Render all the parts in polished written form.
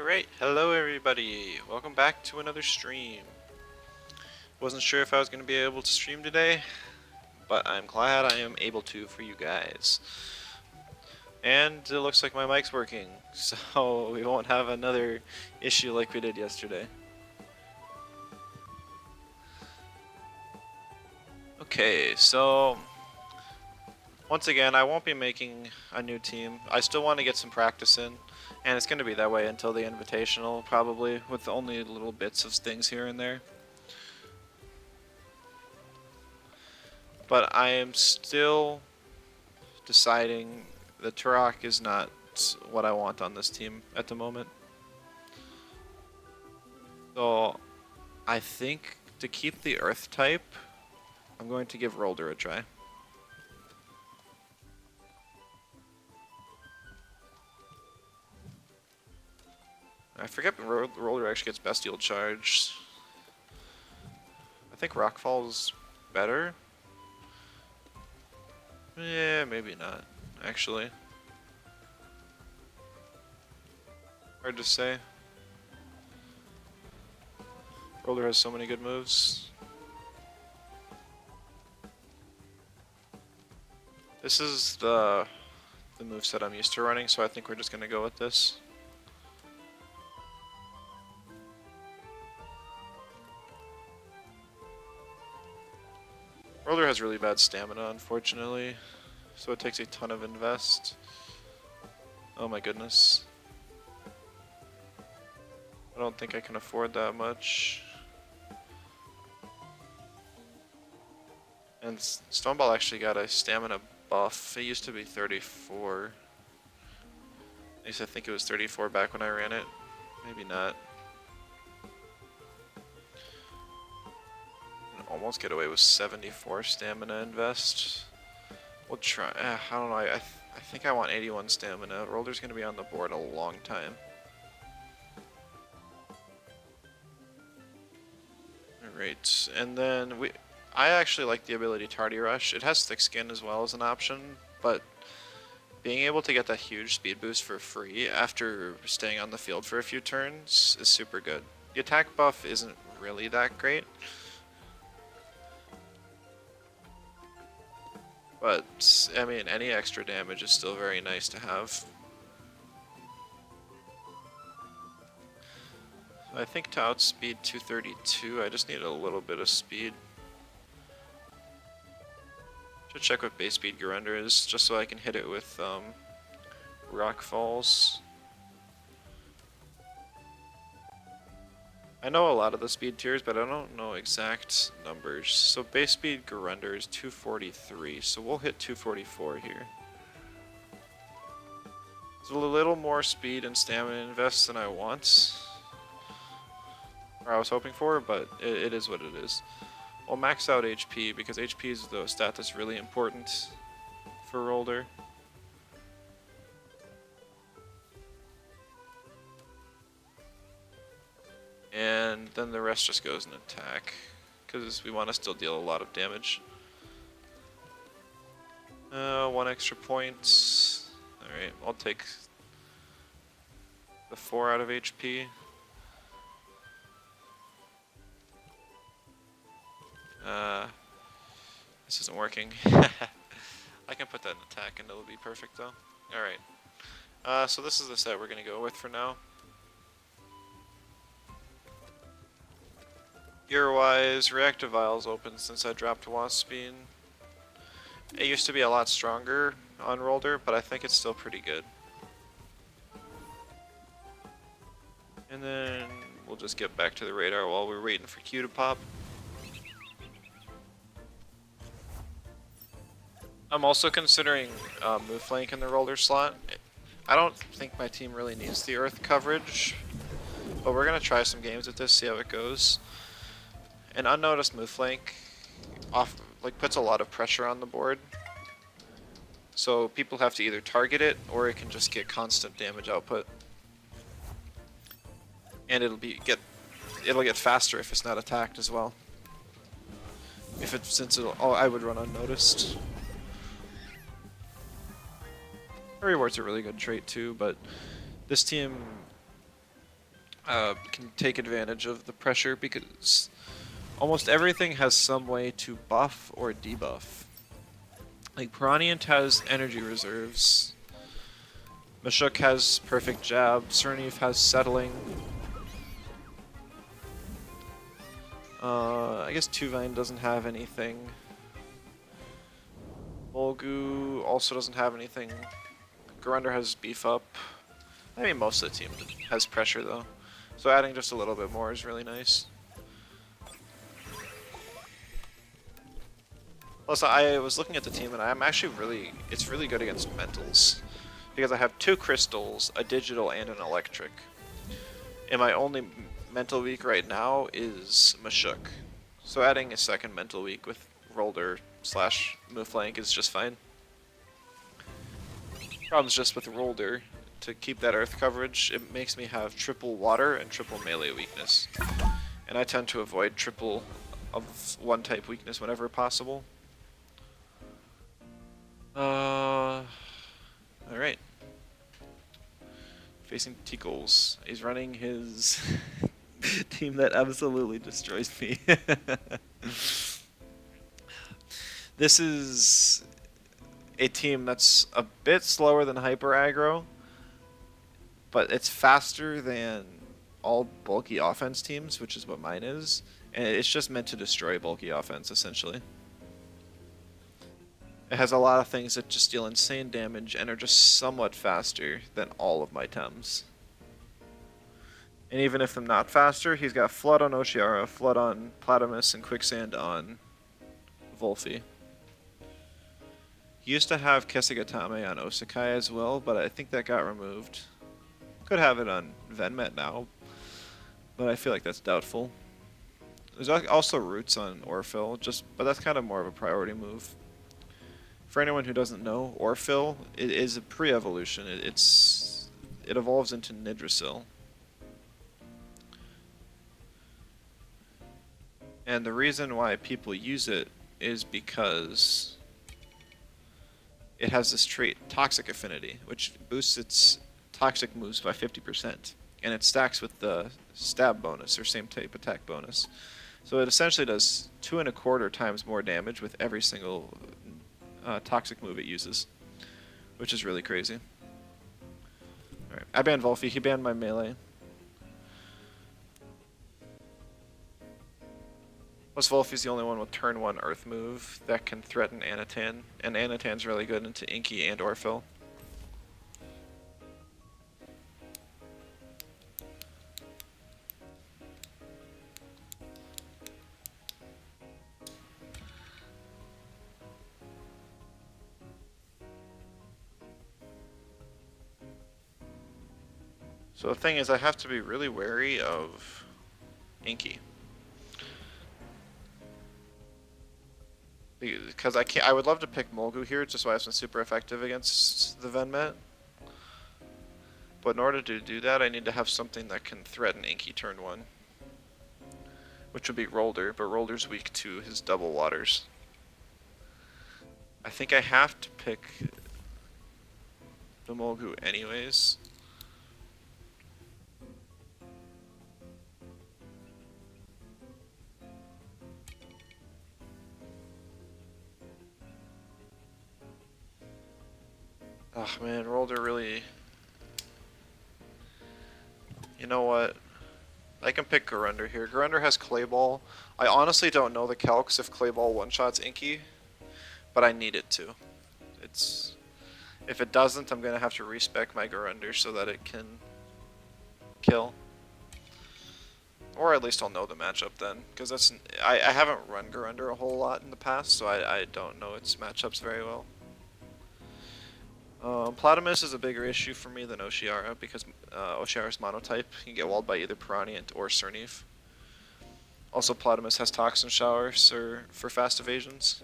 Alright, hello everybody. Welcome back to another stream. Wasn't sure if I was going to be able to stream today, but I'm glad I am able to for you guys. And it looks like my mic's working, so we won't have another issue like we did yesterday. Okay, so once again, I won't be making a new team. I still want to get some practice in, and it's going to be that way until the invitational, probably, with only little bits of things here and there. But I am still deciding that Turok is not what I want on this team at the moment. So I think to keep the Earth type, I'm going to give Rolder a try. I forget Rolder actually gets Bestial Charge. I think Rockfall's better. Yeah, maybe not, actually. Hard to say. Rolder has so many good moves. This is the moveset I'm used to running, so I think we're just gonna go with this. Rolder has really bad stamina, unfortunately, so it takes a ton of invest. Oh my goodness. I don't think I can afford that much. And Stoneball actually got a stamina buff. It used to be 34. At least I think it was 34 back when I ran it. Maybe not. Almost get away with 74 stamina invest. We'll try. I don't know. I think I want 81 stamina. Roller's gonna be on the board a long time. Alright, and then I actually like the ability Tardy Rush. It has Thick Skin as well as an option, but being able to get that huge speed boost for free after staying on the field for a few turns is super good. The attack buff isn't really that great, but I mean, any extra damage is still very nice to have. I think to outspeed 232, I just need a little bit of speed. Should check what base speed Garender is, just so I can hit it with Rock Falls. I know a lot of the speed tiers, but I don't know exact numbers. So base speed Garender is 243, so we'll hit 244 here. It's a little more speed and stamina invest than I want, or I was hoping for, but it is what it is. We'll max out HP, because HP is the stat that's really important for Rolder. And then the rest just goes in attack, because we want to still deal a lot of damage. 1 extra point. Alright, I'll take the 4 out of HP. This isn't working. I can put that in attack and it'll be perfect though. Alright. So this is the set we're going to go with for now. Gear-wise, Reactive Vial's open since I dropped Waspine. It used to be a lot stronger on Rolder, but I think it's still pretty good. And then we'll just get back to the radar while we're waiting for Q to pop. I'm also considering move flank in the Rolder slot. I don't think my team really needs the Earth coverage, but we're going to try some games with this, see how it goes. An unnoticed move flank puts a lot of pressure on the board, so people have to either target it or it can just get constant damage output, and it'll get faster if it's not attacked as well. I would run unnoticed. Reward's a really good trait too, but this team can take advantage of the pressure because almost everything has some way to buff or debuff. Like Piranha has energy reserves. Mashuk has perfect jab. Cernif has settling. I guess Tuvine doesn't have anything. Molgu also doesn't have anything. Garunder has beef up. I mean, most of the team has pressure though. So adding just a little bit more is really nice. Plus, I was looking at the team and I'm actually it's really good against mentals. Because I have 2 crystals, a digital, and an electric. And my only mental weak right now is Mashuk. So adding a second mental weak with Rolder / move flank is just fine. Problem's just with Rolder. To keep that earth coverage, it makes me have triple water and triple melee weakness. And I tend to avoid triple of one type weakness whenever possible. Alright. Facing Tickles. He's running his team that absolutely destroys me. This is a team that's a bit slower than Hyper Aggro, but it's faster than all bulky offense teams, which is what mine is, and it's just meant to destroy bulky offense, essentially. It has a lot of things that just deal insane damage and are just somewhat faster than all of my Tems. And even if I'm not faster, he's got Flood on Oshiara, Flood on Platamus, and Quicksand on Volfi. He used to have Kesugatame on Osakai as well, but I think that got removed. Could have it on Venmet now, but I feel like that's doubtful. There's also Roots on Orphil, but that's kind of more of a priority move. For anyone who doesn't know, Orphil it is a pre-evolution. It evolves into Nidrasil. And the reason why people use it is because it has this trait, Toxic Affinity, which boosts its toxic moves by 50%. And it stacks with the stab bonus, or same type attack bonus. So it essentially does 2.25 times more damage with every single toxic move it uses, which is really crazy. Alright, I banned Volfi, he banned my melee. Plus Volfi's the only one with turn 1 earth move that can threaten Anatan, and Anatan's really good into Inky and Orphil. So the thing is, I have to be really wary of Inky. Because I would love to pick Molgu here, just so I have some super effective against the Venmet. But in order to do that, I need to have something that can threaten Inky turn 1. Which would be Rolder, but Rolder's weak to his double waters. I think I have to pick the Molgu anyways. Oh man, Rolder really... You know what? I can pick Garunder here. Garunder has Clay Ball. I honestly don't know the calcs if Clay Ball one-shots Inky, but I need it to. If it doesn't, I'm gonna have to respec my Garunder so that it can kill. Or at least I'll know the matchup then, because I haven't run Garunder a whole lot in the past, so I don't know its matchups very well. Platamus is a bigger issue for me than Oshiara, because Oshiara's monotype. You can get walled by either Piranha or Cernif. Also, Platamus has Toxin Showers for fast evasions.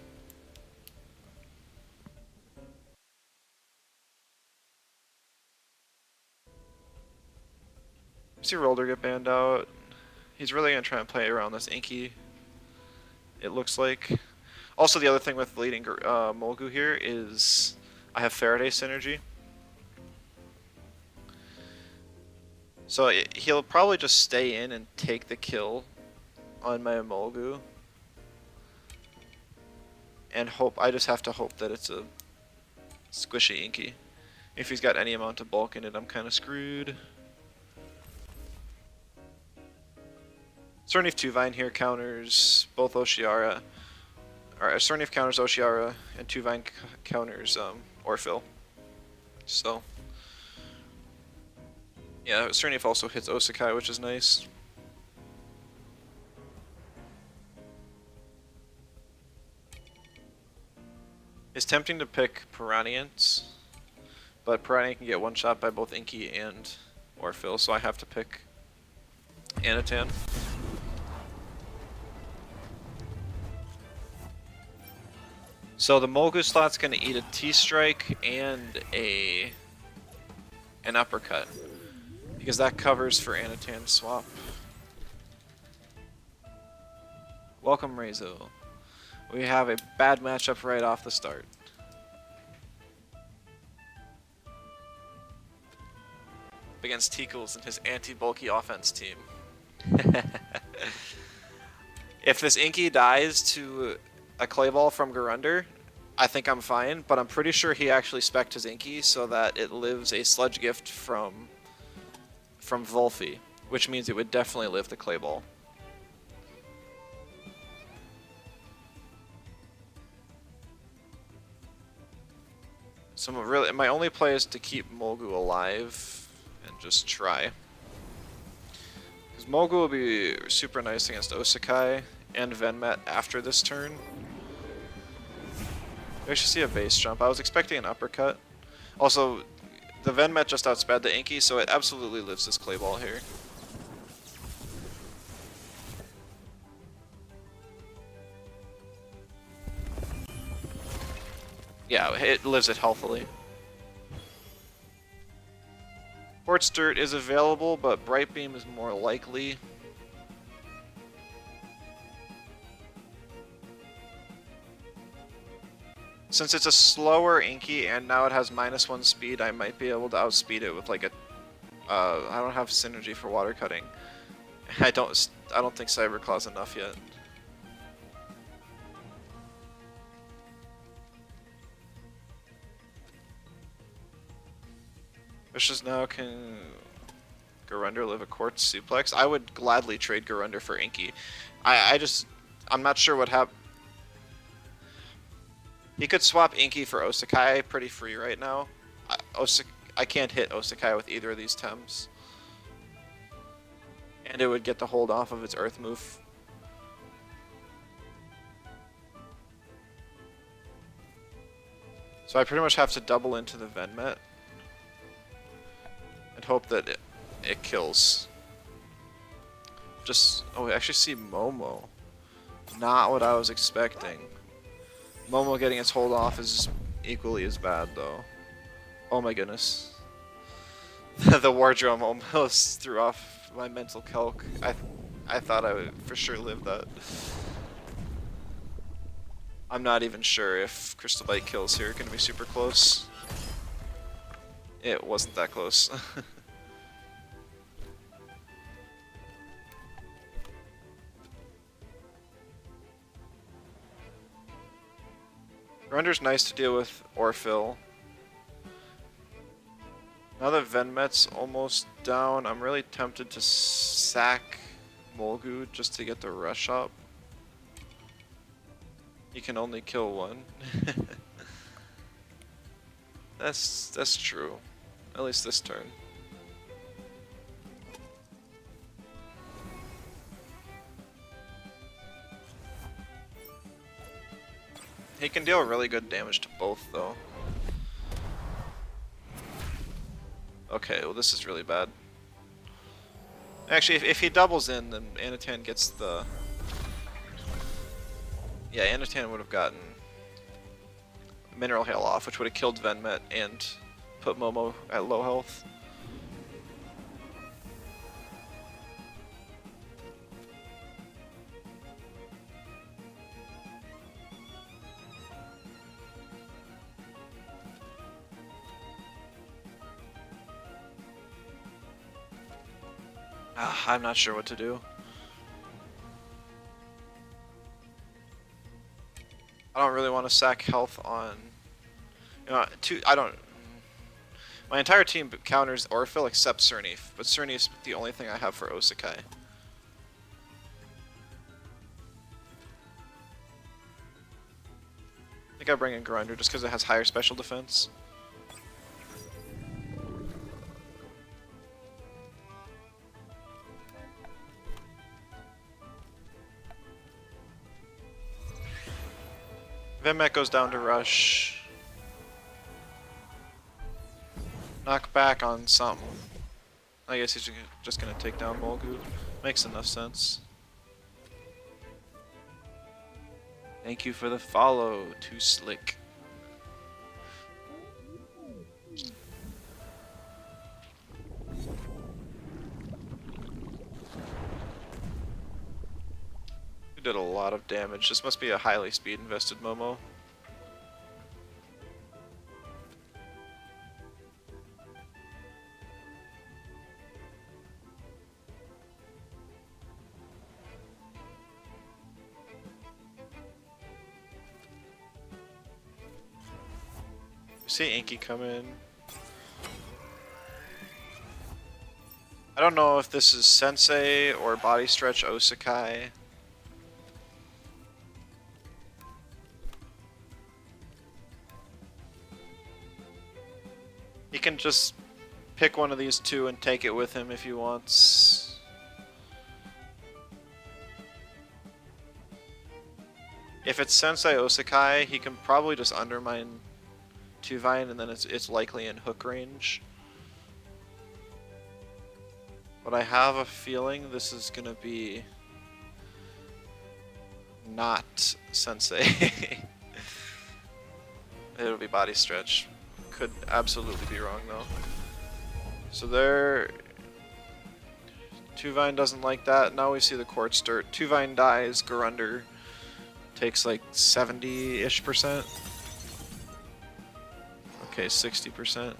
See Rolder get banned out. He's really going to try and play around this Inky, it looks like. Also, the other thing with leading Molgu here is I have Faraday synergy. So he'll probably just stay in and take the kill on my Molgu. And hope, I just have to hope that it's a squishy Inky. If he's got any amount of bulk in it, I'm kind of screwed. Cernief 2 Vine here counters both Oshiara. Or Cernief counters Oshiara, and 2 Vine counters Orphil. So, yeah, Cernief also hits Osakai, which is nice. It's tempting to pick Piranhians, but Piranha can get one shot by both Inky and Orphil, so I have to pick Anatan. So the Molgu slot's gonna eat a T-Strike and an Uppercut, because that covers for Anatan swap. Welcome, Rezo. We have a bad matchup right off the start. Against Tickles and his anti-bulky offense team. If this Inky dies to a Clay Ball from Garunder, I think I'm fine, but I'm pretty sure he actually spec'd his Inky so that it lives a Sludge Gift from Volfi, which means it would definitely live the Clay Ball. So really, my only play is to keep Molgu alive and just try. Because Molgu will be super nice against Osakai and Venmet after this turn. We actually see a base jump. I was expecting an uppercut. Also, the Venmet just outsped the Inky, so it absolutely lives this Clay Ball here. Yeah, it lives it healthily. Quartz Dirt is available, but Bright Beam is more likely. Since it's a slower Inky and now it has -1 speed, I might be able to outspeed it with like a... I don't have synergy for water cutting. I don't think Cyber Claw's enough yet. Wishes now can Garunder live a Quartz Suplex? I would gladly trade Garunder for Inky. I'm not sure what happened. He could swap Inky for Osakai pretty free right now. I can't hit Osakai with either of these Tems. And it would get the hold off of its Earth move. So I pretty much have to double into the Venmet and hope that it kills. Oh, we actually see Momo. Not what I was expecting. Momo getting its hold off is equally as bad, though. Oh my goodness. The Wardrum almost threw off my mental calc. I thought I would for sure live that. I'm not even sure if Crystal Bite kills here. Gonna be super close. It wasn't that close. Render's nice to deal with Orphil. Now that Venmet's almost down, I'm really tempted to sack Molgu just to get the rush up. He can only kill one. That's true. At least this turn. He can deal really good damage to both, though. Okay, well this is really bad. Actually, if he doubles in, then Anatan gets the... Yeah, Anatan would have gotten Mineral Hail off, which would have killed Venmet and put Momo at low health. I'm not sure what to do. I don't really want to sack health on. I don't. My entire team counters Orphill except Cernif, but Cernif's the only thing I have for Osakai. I think I bring in Grinder just because it has higher special defense. Vimmet goes down to Rush. Knock back on something. I guess he's just gonna take down Molgu. Makes enough sense. Thank you for the follow, Too Slick. We did a lot of damage. This must be a highly speed invested Momo. See Inky come in. I don't know if this is Sensei or Body Stretch Osakai. He can just pick one of these two and take it with him if he wants. If it's Sensei Osakai, he can probably just undermine Tuvine and then it's likely in hook range. But I have a feeling this is gonna be not Sensei. It'll be Body Stretch. Could absolutely be wrong though. So there, Tuvine doesn't like that. Now we see the Quartz Dirt. Tuvine dies, Garunder takes like 70-ish%. Okay, 60%.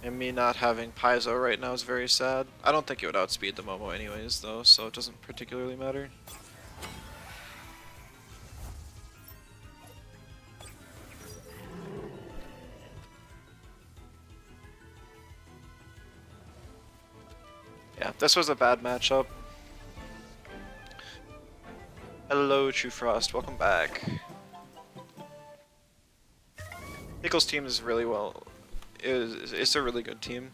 And me not having Paizo right now is very sad. I don't think it would outspeed the Momo anyways though, so it doesn't particularly matter. Yeah, this was a bad matchup. Hello, True Frost. Welcome back. Nichols' team is really well. It's a really good team.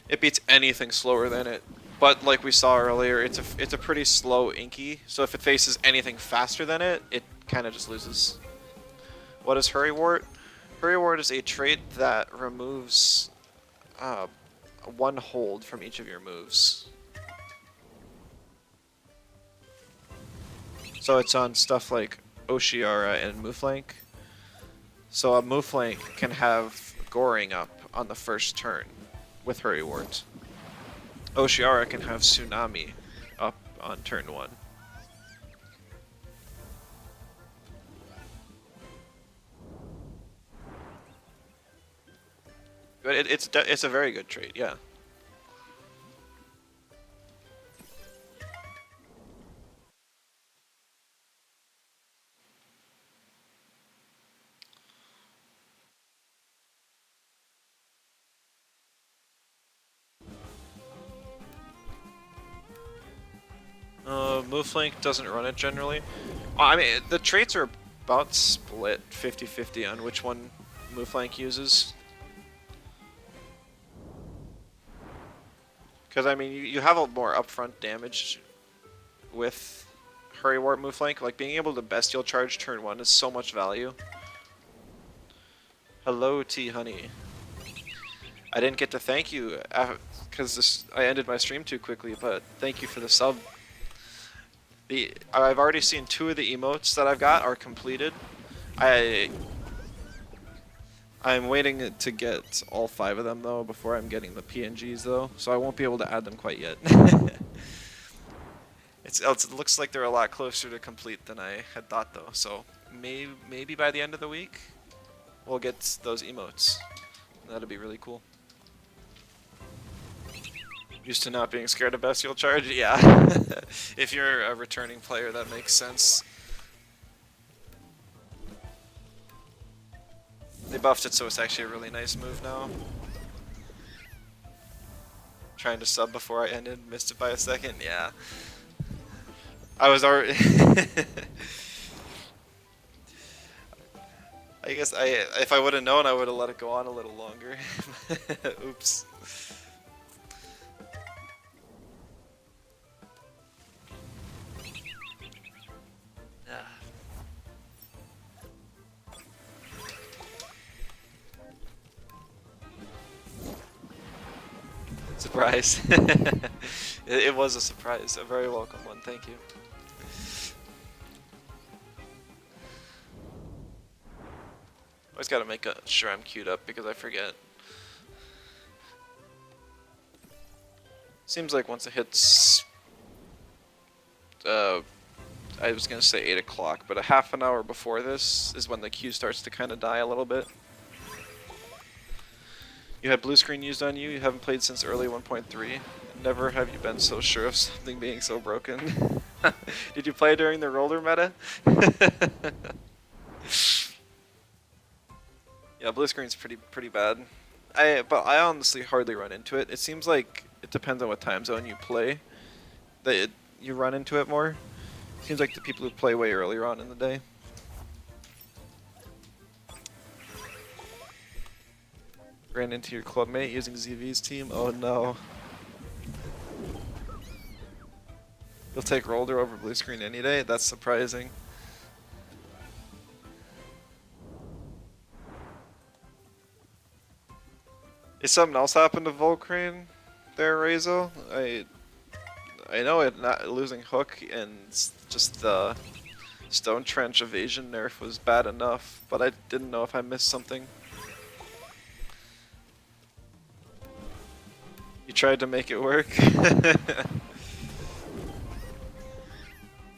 It beats anything slower than it. But like we saw earlier, it's a pretty slow Inky. So if it faces anything faster than it, it kind of just loses. What is Hurry Wart? Hurry Wart is a trait that removes one hold from each of your moves. So it's on stuff like Oshiara and Mooflank. So a Mooflank can have Goring up on the first turn with Hurry Wart. Oshiara can have Tsunami up on turn 1. But it's a very good trait, yeah. Mooflank doesn't run it generally. I mean, the traits are about split 50-50 on which one Mooflank uses. Because, I mean, you have a more upfront damage with Hurry Wart Mooflank. Like, being able to Bestial Charge turn 1 is so much value. Hello, T-Honey. I didn't get to thank you because I ended my stream too quickly, but thank you for the sub. I've already seen 2 of the emotes that I've got are completed. I'm waiting to get all 5 of them though before I'm getting the PNGs though, so I won't be able to add them quite yet. It looks like they're a lot closer to complete than I had thought though, so maybe by the end of the week. we'll get those emotes. That'd be really cool. Used to not being scared of bestial charge? Yeah. If you're a returning player, that makes sense. They buffed it so it's actually a really nice move now. Trying to sub before I ended, missed it by a second, yeah. I was already... I guess if I would have known, I would have let it go on a little longer. Oops. Surprise. It was a surprise, a very welcome one, thank you. Always gotta make sure I'm queued up because I forget. Seems like once it hits, I was gonna say 8 o'clock, but a half an hour before this is when the queue starts to kind of die a little bit. You had blue screen used on you, you haven't played since early 1.3. Never have you been so sure of something being so broken. Did you play during the roller meta? Yeah, blue screen's pretty bad. But I honestly hardly run into it. It seems like it depends on what time zone you play. You run into it more. Seems like the people who play way earlier on in the day. Ran into your clubmate using ZV's team? Oh no. You'll take roller over blue screen any day? That's surprising. Is something else happened to Volcrane there, Rezo? I know it not losing hook and just the stone trench evasion nerf was bad enough, but I didn't know if I missed something. You tried to make it work?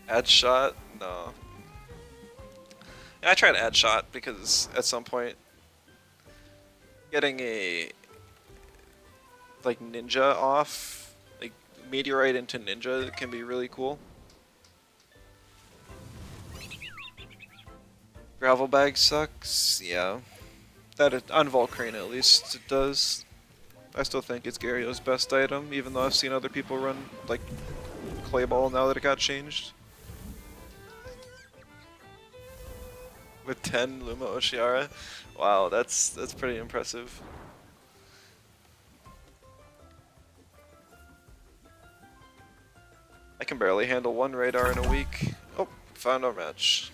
Add shot? No. I tried add shot because at some point getting a like ninja off, like meteorite into ninja can be really cool. Gravel bag sucks, yeah. On Volcrane at least it does. I still think it's Gario's best item, even though I've seen other people run like clay ball now that it got changed. With 10 Luma Oshiara? Wow, that's pretty impressive. I can barely handle one radar in a week. Oh, found our match.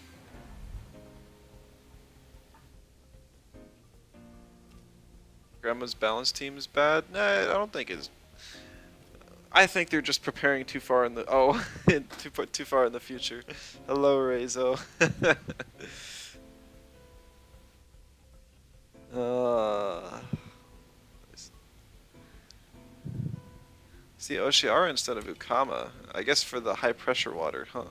Grandma's balance team is bad? Nah, I don't think it's... I think they're just preparing too far in the... Oh, too far in the future. Hello, Rezo. See, Oshiara instead of Ukama. I guess for the high pressure water, huh?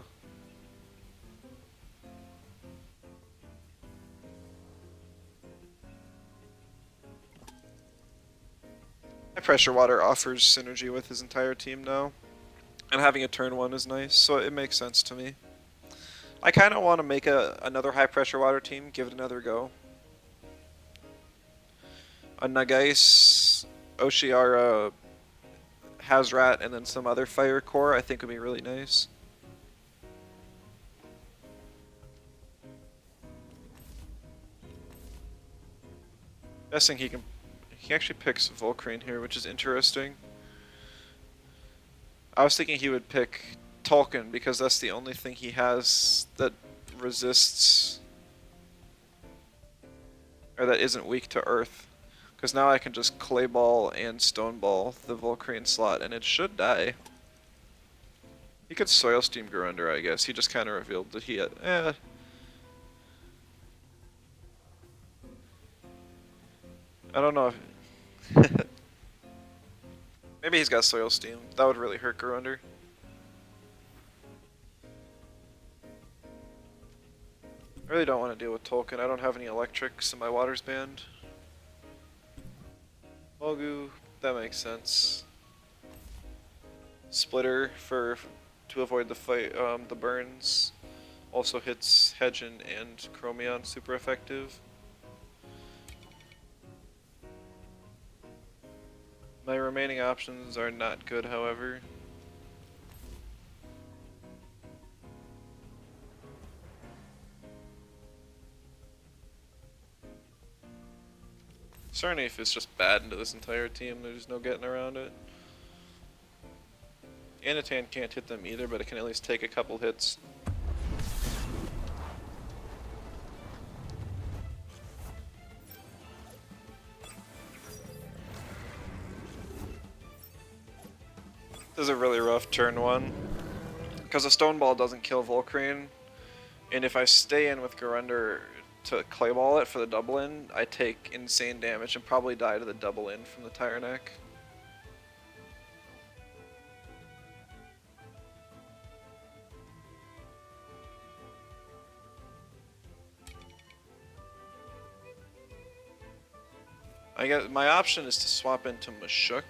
High pressure water offers synergy with his entire team now. And having a turn 1 is nice, so it makes sense to me. I kind of want to make another high pressure water team, give it another go. A Nagais, Oshiara, Hazrat, and then some other fire core I think would be really nice. Guessing he actually picks Volcrane here, which is interesting. I was thinking he would pick Tolkien because that's the only thing he has that resists or that isn't weak to earth. Because now I can just clay ball and stone ball the Volcrane slot and it should die. He could soil steam Garunder, I guess. He just kind of revealed that he had. I don't know if. Maybe he's got soil steam. That would really hurt Garunder. I really don't want to deal with Tolkien. I don't have any electrics and my water's banned. Mogu, that makes sense. Splitter to avoid the fight, the burns. Also hits Hedgen and Chromion, super effective. My remaining options are not good, however. Sarnath is just bad into this entire team, there's no getting around it. Anatan can't hit them either, but it can at least take a couple hits. This is a really rough turn one, because a Stone Ball doesn't kill Volcrane, and if I stay in with Garunder to Clayball it for the double in, I take insane damage and probably die to the double in from the Tyrannek. I guess my option is to swap into Mashuk,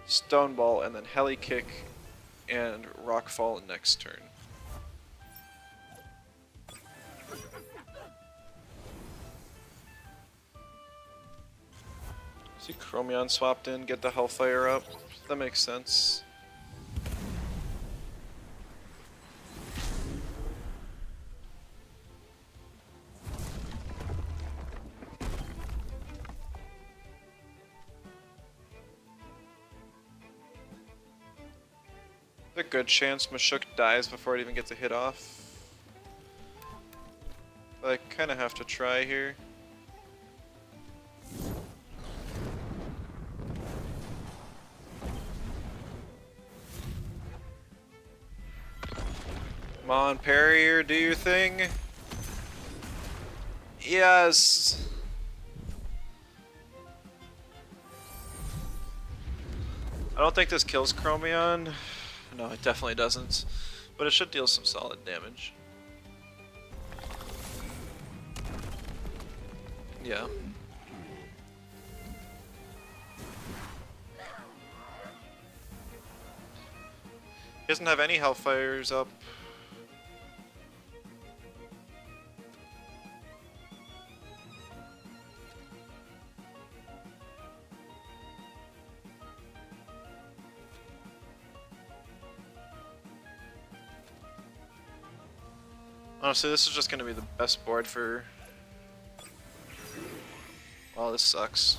Stone Ball, and then Heli Kick and Rockfall next turn. See Chromion swapped in, get the Hellfire up. That makes sense. A good chance Mashuk dies before it even gets a hit off. But I kind of have to try here. Come on, Parrier, do your thing. Yes! I don't think this kills Chromion. No, it definitely doesn't. But it should deal some solid damage. Yeah. He doesn't have any Hellfires up. Honestly, this is just going to be the best board for... Well, this sucks.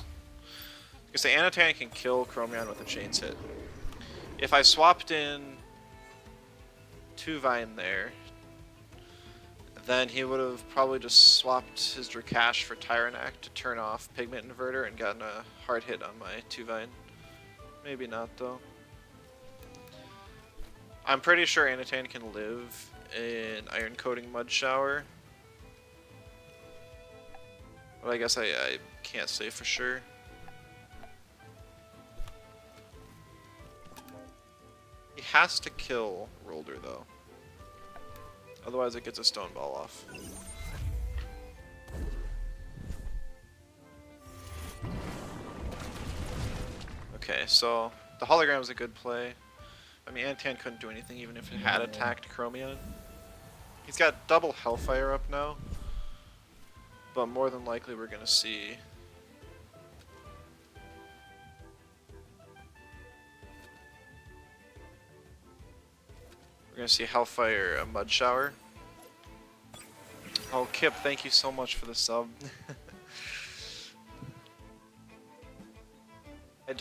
Because the Anatan can kill Chromion with a Chains hit. If I swapped in 2 Vine there, then he would have probably just swapped his Drakash for Tyrannek to turn off Pigment Inverter and gotten a hard hit on my 2 Vine. Maybe not, though. I'm pretty sure Anatan can live in Iron Coating Mud Shower. But I guess I can't say for sure. He has to kill Rolder though. Otherwise it gets a Stone Ball off. Okay, so the hologram is a good play. I mean, Antan couldn't do anything even if it had attacked Chromion. He's got double Hellfire up now, but more than likely we're gonna see Hellfire a Mud Shower. Oh, Kip, thank you so much for the sub. I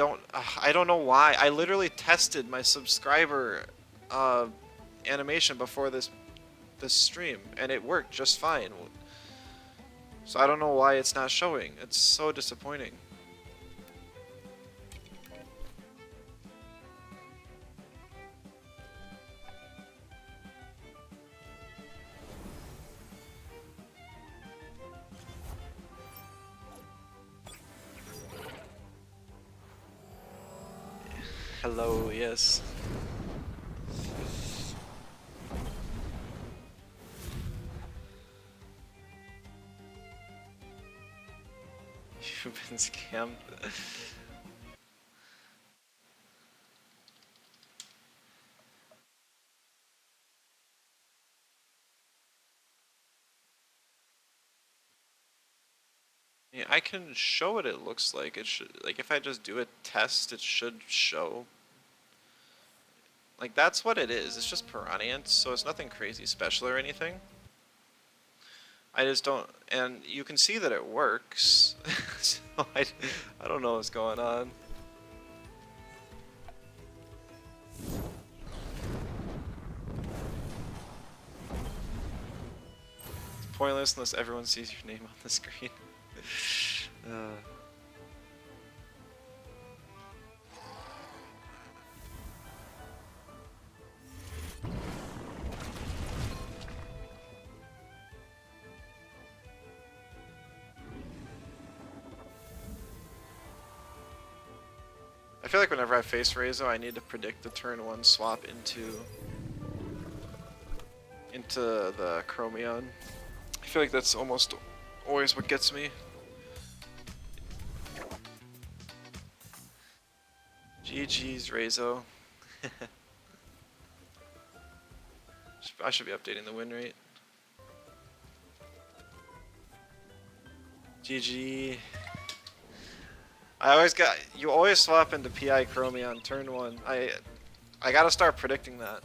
don't know why. I literally tested my subscriber animation before this stream, and it worked just fine. So I don't know why it's not showing. It's so disappointing. Hello, yes. You've been scammed. Yeah, I can show what it looks like. It should, like, if I just do a test, it should show. Like, that's what it is. It's just piranha, so it's nothing crazy special or anything. I just don't, and you can see that it works. So I don't know what's going on. It's pointless unless everyone sees your name on the screen. I feel like whenever I face Rezo, I need to predict the turn 1 swap into the Chromion. I feel like that's almost always what gets me. GG's, Rezo. I should be updating the win rate. GG. You always swap into PI Chromion turn 1. I gotta start predicting that.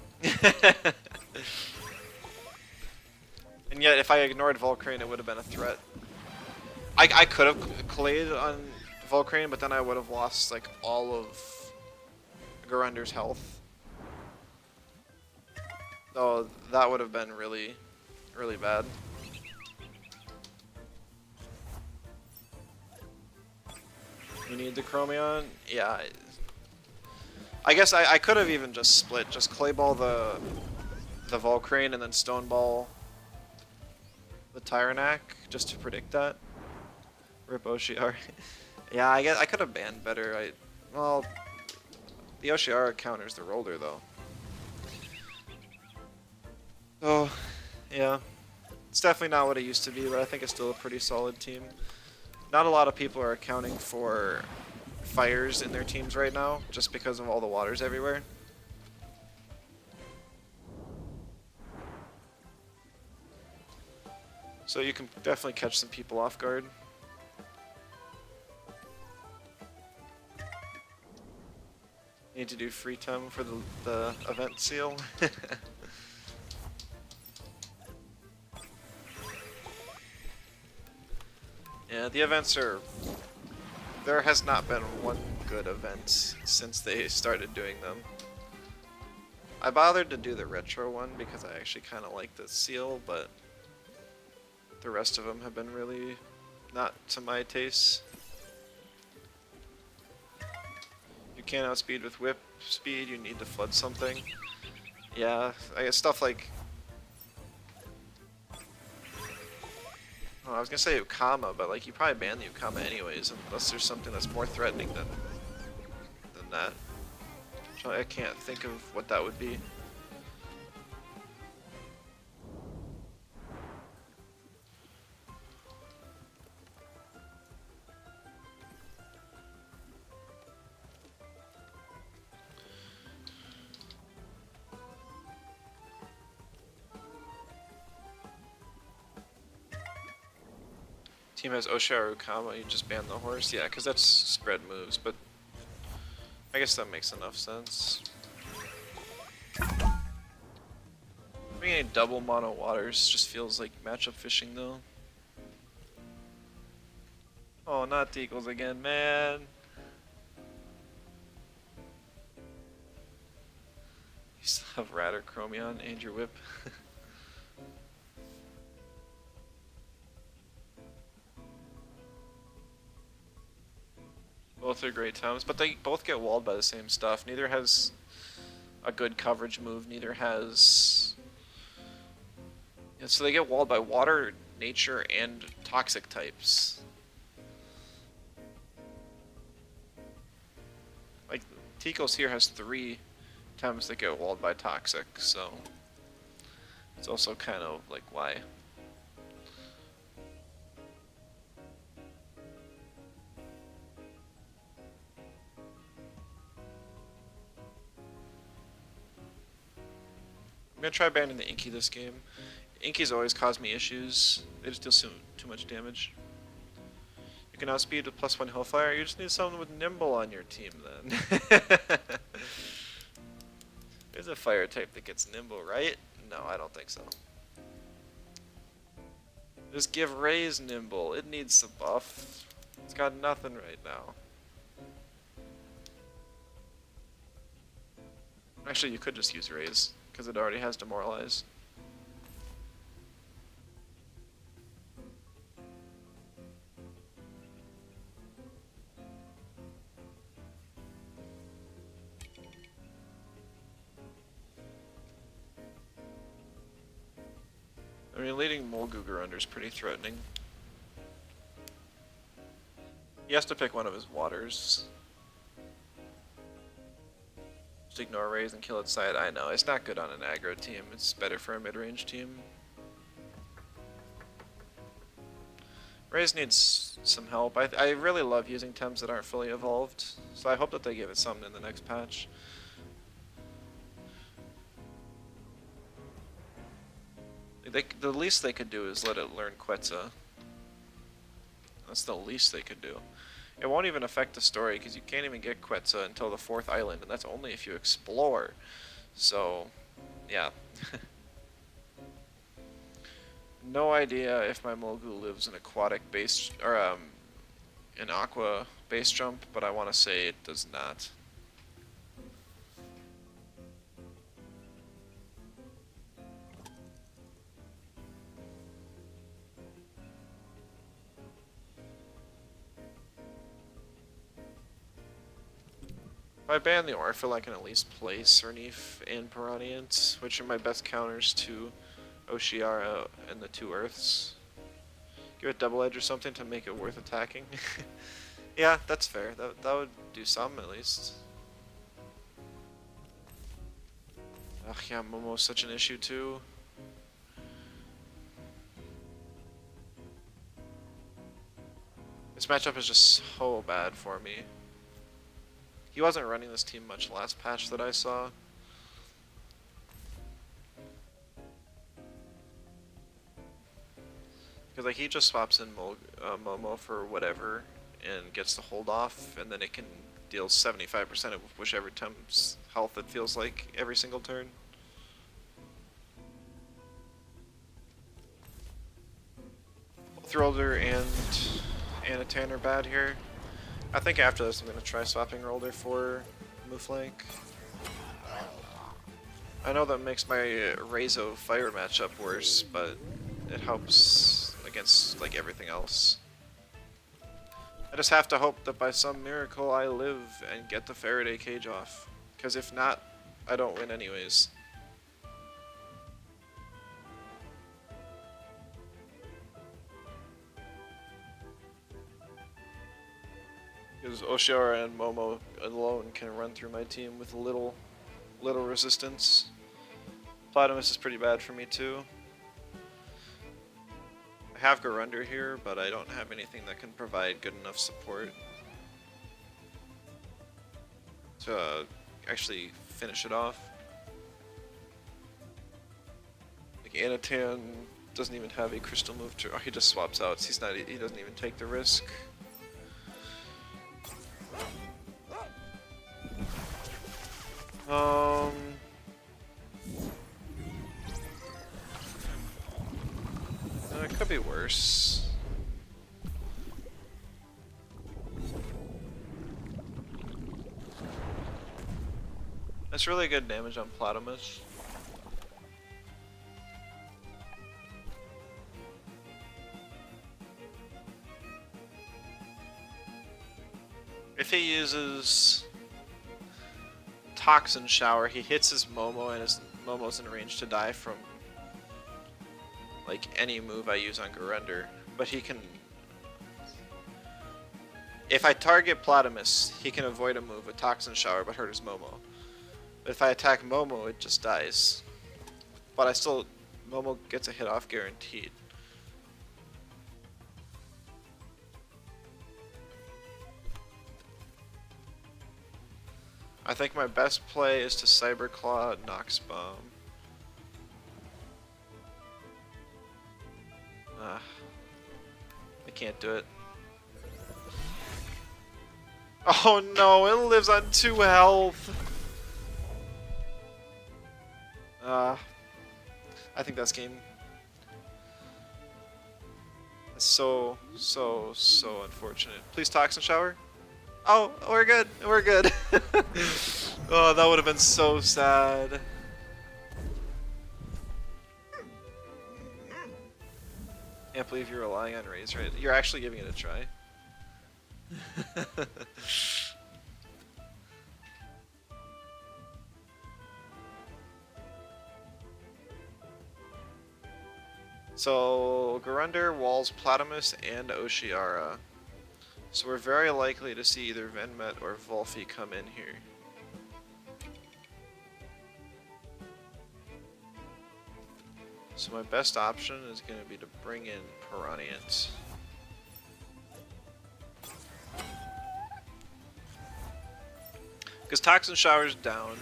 And yet, if I ignored Volcrane, it would have been a threat. I could have clayed on Volcrane, but then I would have lost like all of Garunder's health. So that would have been really, really bad. You need the Chromion? Yeah. I guess I could have even just split. Just Clayball the Volcrane and then Stoneball the Tyrannac, just to predict that. Rip Oshiara. Yeah, I guess I could have banned better. Well, the Oshiara counters the roller though. Oh, yeah. It's definitely not what it used to be, but I think it's still a pretty solid team. Not a lot of people are accounting for fires in their teams right now, just because of all the waters everywhere. So you can definitely catch some people off guard. Need to do free time for the event seal. Yeah, the events are... There has not been one good event since they started doing them. I bothered to do the retro one because I actually kind of like the seal, but the rest of them have been really not to my taste. You can't outspeed with whip speed, you need to flood something. Yeah, I guess stuff like... Oh, I was gonna say Ukama, but like you probably ban the Ukama anyways, unless there's something that's more threatening than that. So I can't think of what that would be. Team has Oshiara Ukama, you just ban the horse? Yeah, because that's spread moves, but I guess that makes enough sense. Having any double mono waters just feels like matchup fishing though. Oh, not the equals again, man. You still have Radar, Chromion, and your whip. Both are great times, but they both get walled by the same stuff. Neither has a good coverage move, neither has... Yeah, so they get walled by water, nature, and toxic types. Like, Tikos here has 3 times that get walled by toxic, so... It's also kind of like, why? I'm gonna try banning the Inky this game. Inky's always caused me issues. They just deal too much damage. You can outspeed with +1 Hellfire. You just need someone with Nimble on your team then. There's a fire type that gets Nimble, right? No, I don't think so. Just give Raze Nimble. It needs the buff. It's got nothing right now. Actually, you could just use Raze, because it already has Demoralize. I mean, leading Mulgooger under is pretty threatening. He has to pick one of his waters. Just ignore Raze and kill its side. I know, it's not good on an aggro team. It's better for a mid-range team. Raze needs some help. I really love using Tems that aren't fully evolved, so I hope that they give it something in the next patch. The least they could do is let it learn Quetzal. That's the least they could do. It won't even affect the story, because you can't even get Quetzal until the 4th island, and that's only if you explore. So, yeah. No idea if my Mulgoo lives in aquatic base, or an aqua base jump, but I want to say it does not. If I ban the Orphle, I can at least play Cernif and Piranhians, which are my best counters to Oshiara and the 2 Earths. Give it double edge or something to make it worth attacking. Yeah, that's fair. That would do some at least. Ugh, yeah, Momo's such an issue too. This matchup is just so bad for me. He wasn't running this team much last patch that I saw. Because like he just swaps in Momo for whatever and gets the hold off, and then it can deal 75% of whichever Temp's health it feels like every single turn. Rolder and Anatan are bad here. I think after this I'm going to try swapping Rolder for Mooflank. I know that makes my Rezo Fire matchup worse, but it helps against like everything else. I just have to hope that by some miracle I live and get the Faraday cage off, because if not, I don't win anyways. Because Oshiara and Momo alone can run through my team with little resistance. Platimus is pretty bad for me too. I have Garunder here, but I don't have anything that can provide good enough support to actually finish it off. Like Anatan doesn't even have a crystal move to. Oh, he just swaps out. He doesn't even take the risk. It could be worse. That's really good damage on Platimus. If he uses Toxin Shower, he hits his Momo and his Momo's in range to die from like any move I use on Garunder, but he can. If I target Platimus, he can avoid a move with Toxin Shower but hurt his Momo. But if I attack Momo, it just dies. But Momo gets a hit off guaranteed. I think my best play is to Cyberclaw Nox Bomb. I can't do it. Oh no, it lives on 2 health. I think that's game. That's so unfortunate. Please toxin shower. Oh, we're good. We're good. Oh, that would have been so sad. Can't believe you're relying on Raise, right? You're actually giving it a try. So, Garunder, Walls, Platamus, and Oshiara. So we're very likely to see either Venmet or Volfi come in here. So my best option is going to be to bring in Piranhians. Because Toxin Shower's down.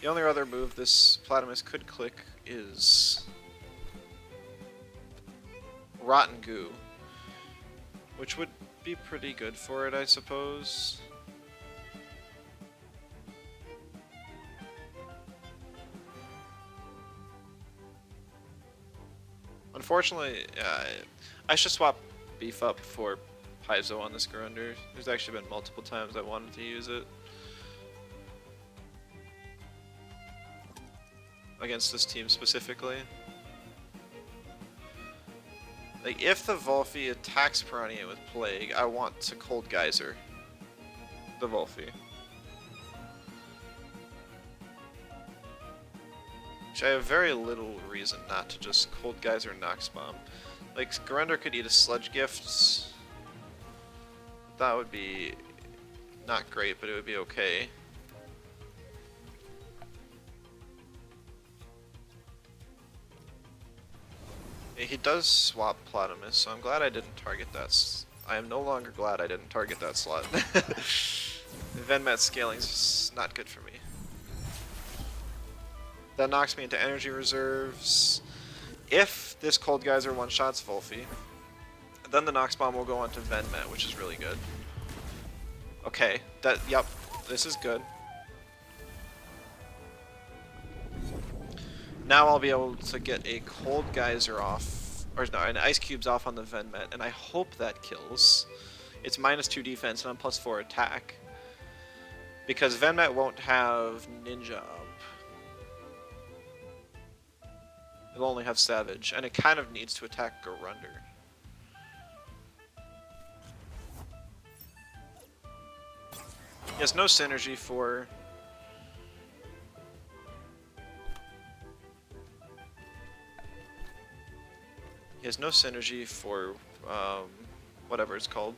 The only other move this Platamus could click is Rotten Goo, which would be pretty good for it, I suppose. Unfortunately, I should swap Beef Up for Paizo on this Garunder. There's actually been multiple times I wanted to use it against this team specifically. Like, if the Volfi attacks Piranha with Plague, I want to Cold Geyser the Volfi. Which I have very little reason not to just Cold Geyser Nox Bomb. Like, Garunder could eat a Sludge Gift. That would be not great, but it would be okay. He does swap Platamus, so I'm glad I didn't target that. I am no longer glad I didn't target that slot. Venmet scaling's not good for me. That knocks me into energy reserves. If this Cold Geyser one-shots Volfi, then the Nox Bomb will go on to Venmet, which is really good. Okay, yep, this is good. Now I'll be able to get a Cold Geyser off, or no, an Ice Cube's off on the Venmet, and I hope that kills. It's -2 defense and I'm +4 attack. Because Venmet won't have Ninja up. It'll only have Savage, and it kind of needs to attack Garunder. He has no synergy for... He has no synergy for, whatever it's called.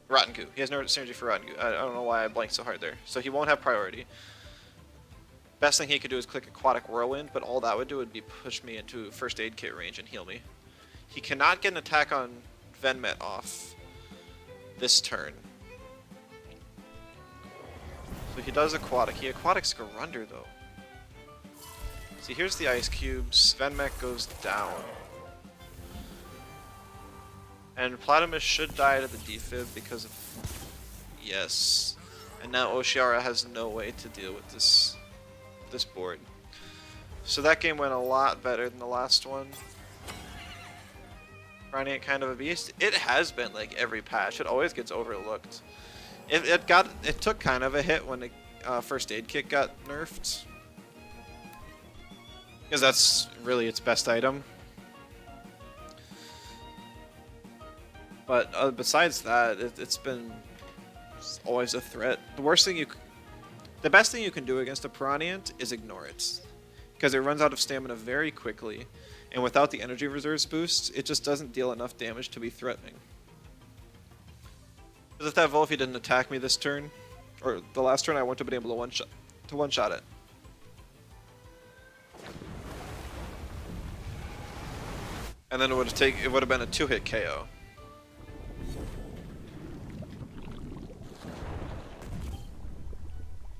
Rotten Goo. He has no synergy for Rotten Goo. I don't know why I blanked so hard there. So he won't have priority. Best thing he could do is click Aquatic Whirlwind, but all that would do would be push me into First Aid Kit range and heal me. He cannot get an attack on Venmet off this turn. So he does Aquatic. He Aquatics Garunder though. See, here's the Ice Cubes. Venmet goes down. And Platamus should die to the defib because of... Yes. And now Oshiara has no way to deal with this board. So that game went a lot better than the last one. Piranha kind of a beast. It has been like every patch. It always gets overlooked. It took kind of a hit when the First Aid Kit got nerfed. Because that's really its best item. But besides that, it's been always a threat. The best thing you can do against a Piranhiant is ignore it. Because it runs out of stamina very quickly, and without the energy reserves boost, it just doesn't deal enough damage to be threatening. Because if that Volfi didn't attack me this turn, or the last turn, I wouldn't have been able to one-shot it. And then it would have been a 2-hit KO.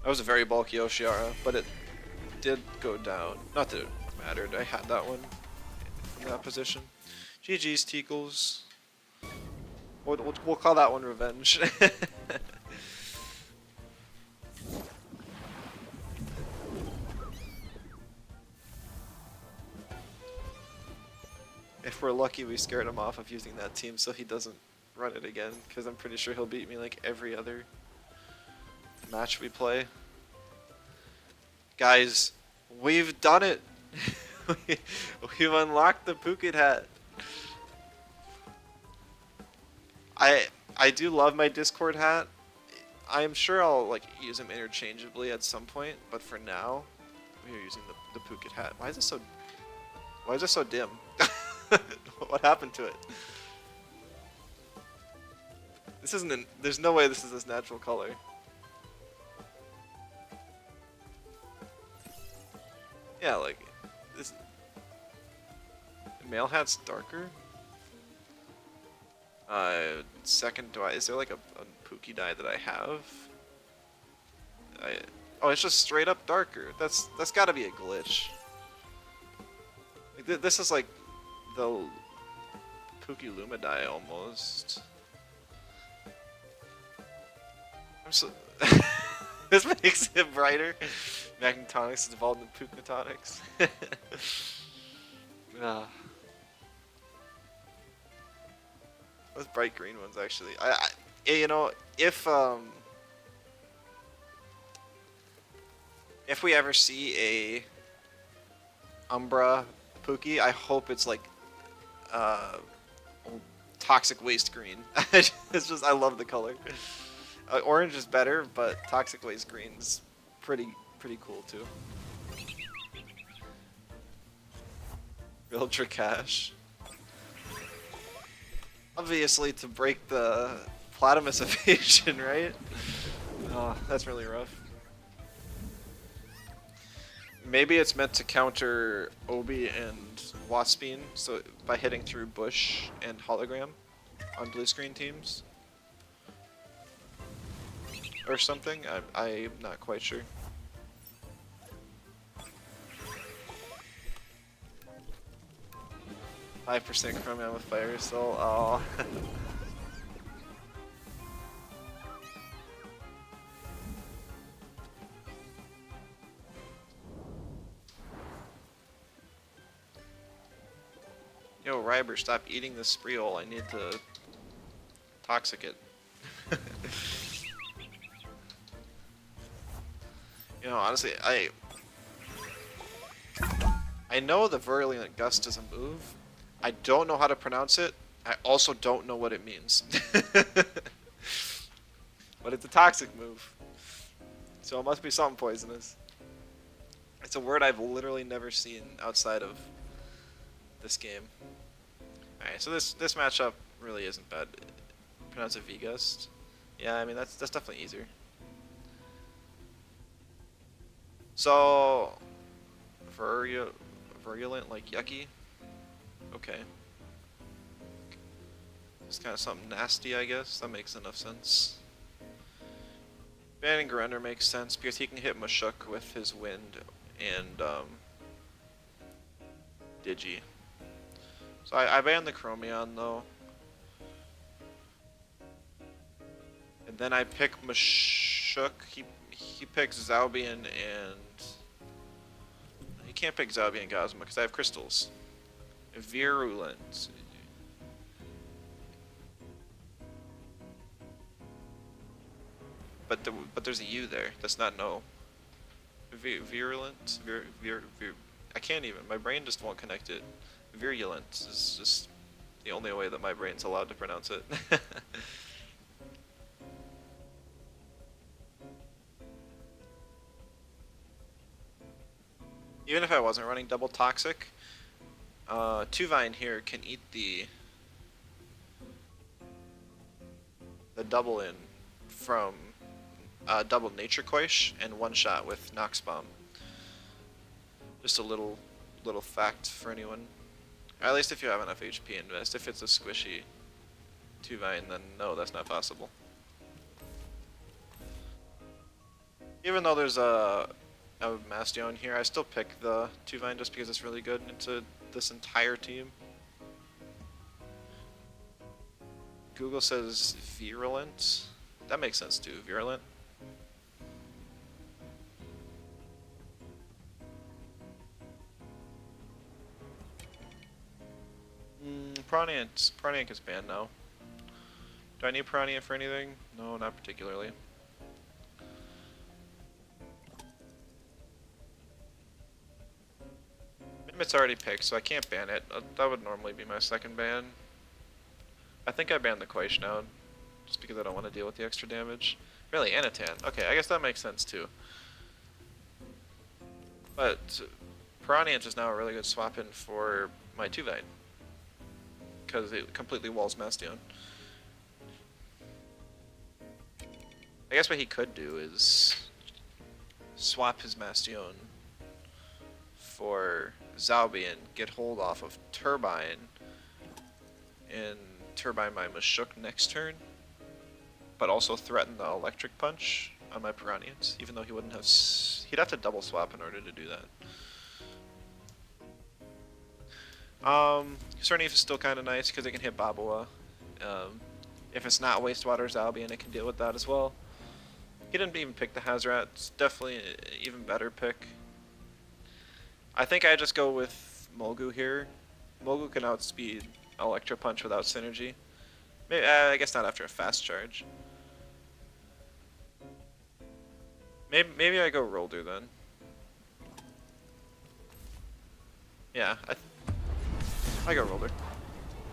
That was a very bulky Oshiara, but it did go down. Not that it mattered. I had that one in that position. GG's, Teakles. We'll call that one revenge. If we're lucky, we scared him off of using that team so he doesn't run it again, because I'm pretty sure he'll beat me like every other match we play. Guys, we've done it! We've unlocked the Phuket hat. I do love my Discord hat. I'm sure I'll like use them interchangeably at some point, but for now, we are using the Phuket hat. Why is it so dim? What happened to it? This isn't there's no way this is this natural color. Yeah, like this male hat's darker. Second dye. Is there like a Pookie dye that I have? Oh, it's just straight up darker. That's got to be a glitch. Like, this is like the Pookie Luma dye almost. I'm so this makes it brighter. Magnetonics is evolved in Pooknatonics. Those bright green ones, actually. You know, if we ever see a Umbra Pookie, I hope it's like toxic waste green. It's just I love the color. Orange is better, but toxic waste green's pretty cool too. Real Drakash. Obviously to break the Platamus evasion, right? Oh, that's really rough. Maybe it's meant to counter Obi and Waspine, so by hitting through Bush and Hologram on blue screen teams. Or something, I'm not quite sure. %5% Chromium with Fire Soul, oh. Yo, Ryber, stop eating the Spreeol. I need to toxic it. You know, honestly, I know the Virulent Gust is a move. I don't know how to pronounce it. I also don't know what it means. But it's a toxic move. So it must be something poisonous. It's a word I've literally never seen outside of this game. Alright, so this matchup really isn't bad. Pronounce it V-Gust. Yeah, I mean that's definitely easier. So virulent like yucky? Okay. It's kind of something nasty, I guess. That makes enough sense. Banning Garender makes sense because he can hit Mashuk with his wind and Digi. So I banned the Chromion though. And then I pick Mashuk. He picks Zaubian and he can't pick Zaubian and Gosma because I have crystals. Virulent. But there's a U there. That's not no. Virulent. I can't even. My brain just won't connect it. Virulent is just the only way that my brain's allowed to pronounce it. Even if I wasn't running double toxic, Tuvine here can eat the double in from double Nature Quaish and one shot with Nox Bomb. Just a little fact for anyone. Or at least if you have enough HP invest. If it's a squishy Tuvine, then no, that's not possible. Even though there's a Bastion here, I still pick the 2-Vine just because it's really good into this entire team. Google says virulent. That makes sense too, virulent. Praniant is banned now. Do I need Praniant for anything? No, not particularly. It's already picked, so I can't ban it. That would normally be my second ban. I think I banned the Quaish now, just because I don't want to deal with the extra damage. Really, Anatan. Okay, I guess that makes sense too. But Piranha is now a really good swap in for my 2-Vine, because it completely walls Bastion. I guess what he could do is swap his Bastion for Zalbian, get hold off of Turbine, and Turbine my Mashuk next turn, but also threaten the Electric Punch on my Piranhans, even though he wouldn't have... he'd have to double swap in order to do that. Cernif is still kind of nice because it can hit Babua. If it's not Wastewater's Albion, it can deal with that as well. He didn't even pick the Hazrat. It's definitely an even better pick. I think I just go with Mulgu here. Mulgu can outspeed Electro Punch without synergy. Maybe, I guess not after a fast charge. Maybe I go Rolder then. Yeah, I go Rolder.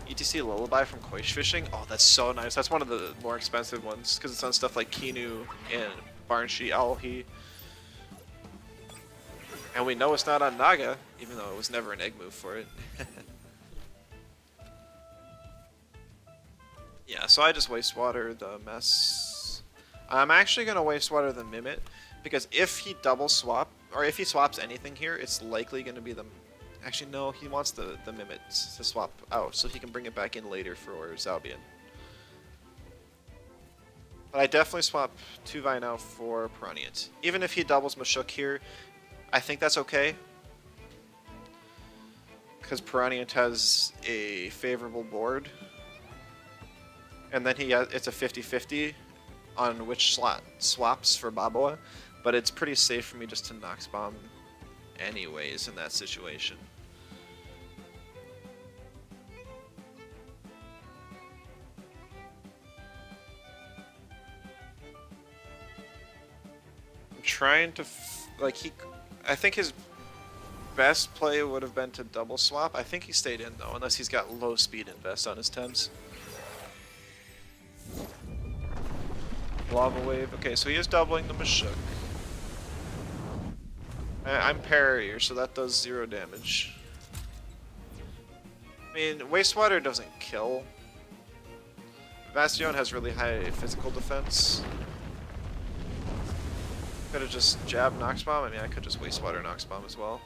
ETC Lullaby from Quaish Fishing. Oh, that's so nice. That's one of the more expensive ones because it's on stuff like Kinu and Barnshi Owlhe. And we know it's not on Naga, even though it was never an egg move for it. Yeah, so I just Wastewater the mess. I'm actually going to Wastewater the Mimit, because if he double swap, or if he swaps anything here, it's likely going to be the... Actually, no, he wants the Mimit to swap out, so he can bring it back in later for Zalbian. But I definitely swap 2-Vine out for Piranha. Even if he doubles Mashuk here, I think that's okay. Because Piranha has a favorable board. And then it's a 50-50 on which slot swaps for Babua. But it's pretty safe for me just to Nox Bomb anyways in that situation. I'm trying to... I think his best play would have been to double swap. I think he stayed in though, unless he's got low speed invest on his Thames. Lava Wave. Okay, so he is doubling the Mashuk. I'm parrier, so that does 0 damage. I mean, Wastewater doesn't kill. Bastion has really high physical defense. Could have just jabbed Nox Bomb. I mean, I could just Wastewater Nox Bomb as well.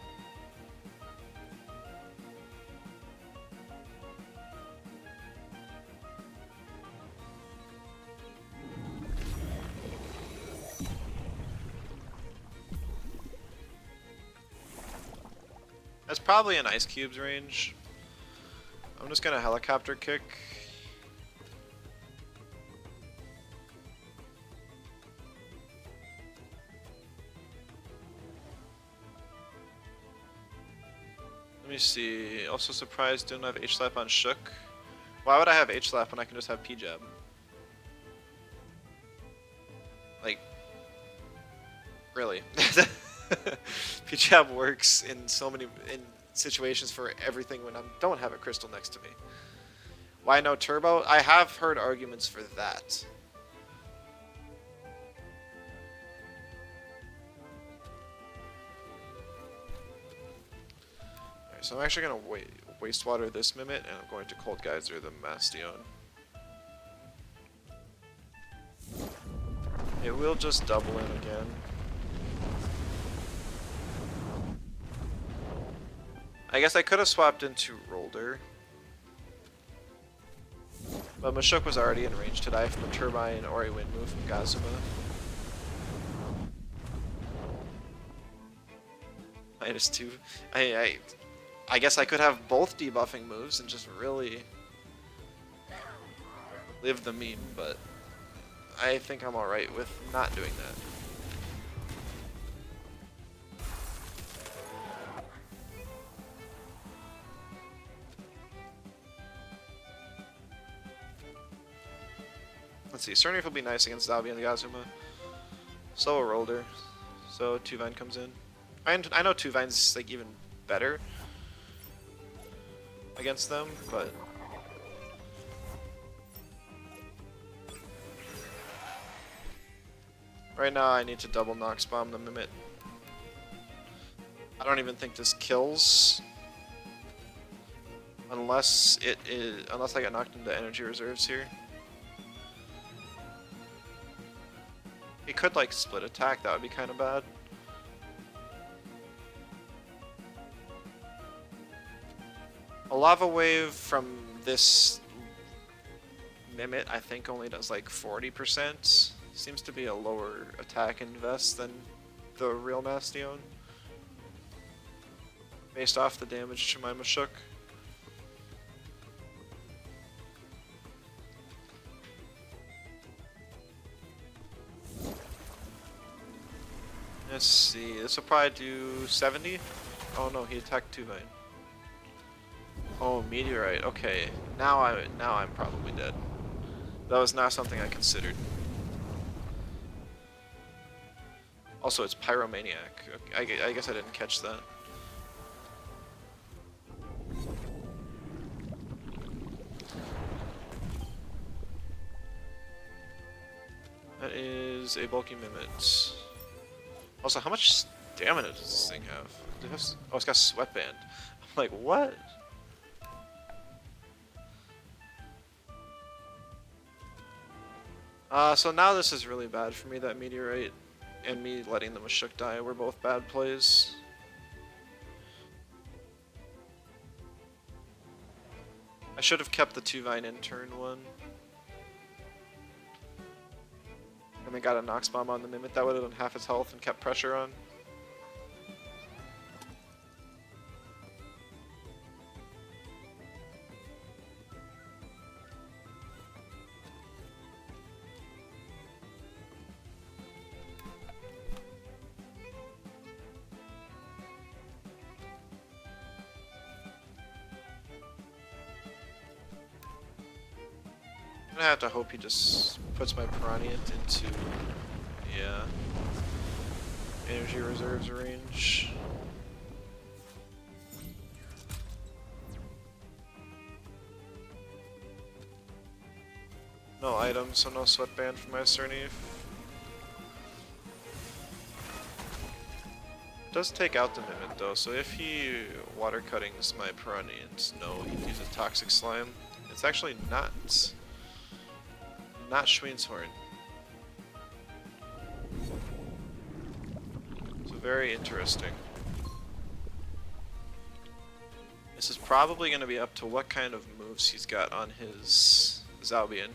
That's probably an Ice Cube's range. I'm just gonna Helicopter Kick. Let me see. Also surprised didn't have H-Slap on Shook. Why would I have H-Slap when I can just have P-Jab? Like, really? P-Jab works in so many situations for everything when I don't have a crystal next to me. Why no Turbo? I have heard arguments for that. Alright, so I'm actually going to Wastewater this Mimit, and I'm going to Cold Geyser the Bastion. It will just double in again. I guess I could have swapped into Rolder. But Mashuk was already in range to die from a Turbine or a Wind move from Gazuma. -2. I guess I could have both debuffing moves and just really live the meme, but I think I'm alright with not doing that. Let's see, Cernief will be nice against Zabi and the Gazuma. So a Rolder. So Tuvine comes in. I know Tuvine's like even better against them, but right now I need to double Nox Bomb the Mimit. I don't even think this kills. Unless I get knocked into energy reserves here. He could like split attack, that would be kind of bad. A Lava Wave from this Mimit I think only does like 40%. Seems to be a lower attack invest than the real Mastion. Based off the damage to my Mashuk. Let's see, this will probably do 70? Oh no, he attacked Tuvine. Oh, Meteorite, okay. Now I'm probably dead. That was not something I considered. Also, it's Pyromaniac. I guess I didn't catch that. That is a bulky Mimit. Also, how much stamina does this thing have? Oh, it's got Sweatband. I'm like, what? So now this is really bad for me, that Meteorite, and me letting the Mashuk die were both bad plays. I should have kept the Tuvine in turn 1. And then got a Nox Bomb on the Mimit, that would have done half its health and kept pressure on. I'm gonna have to hope he just puts my Piranhiant into, yeah, energy reserves range. No items, so no Sweatband for my Cernief. Does take out the Mimit though, so if he water cuttings my Piranhiant, no, he'd use a Toxic Slime. It's actually not Schweinshorn. So very interesting. This is probably going to be up to what kind of moves he's got on his Zalbian.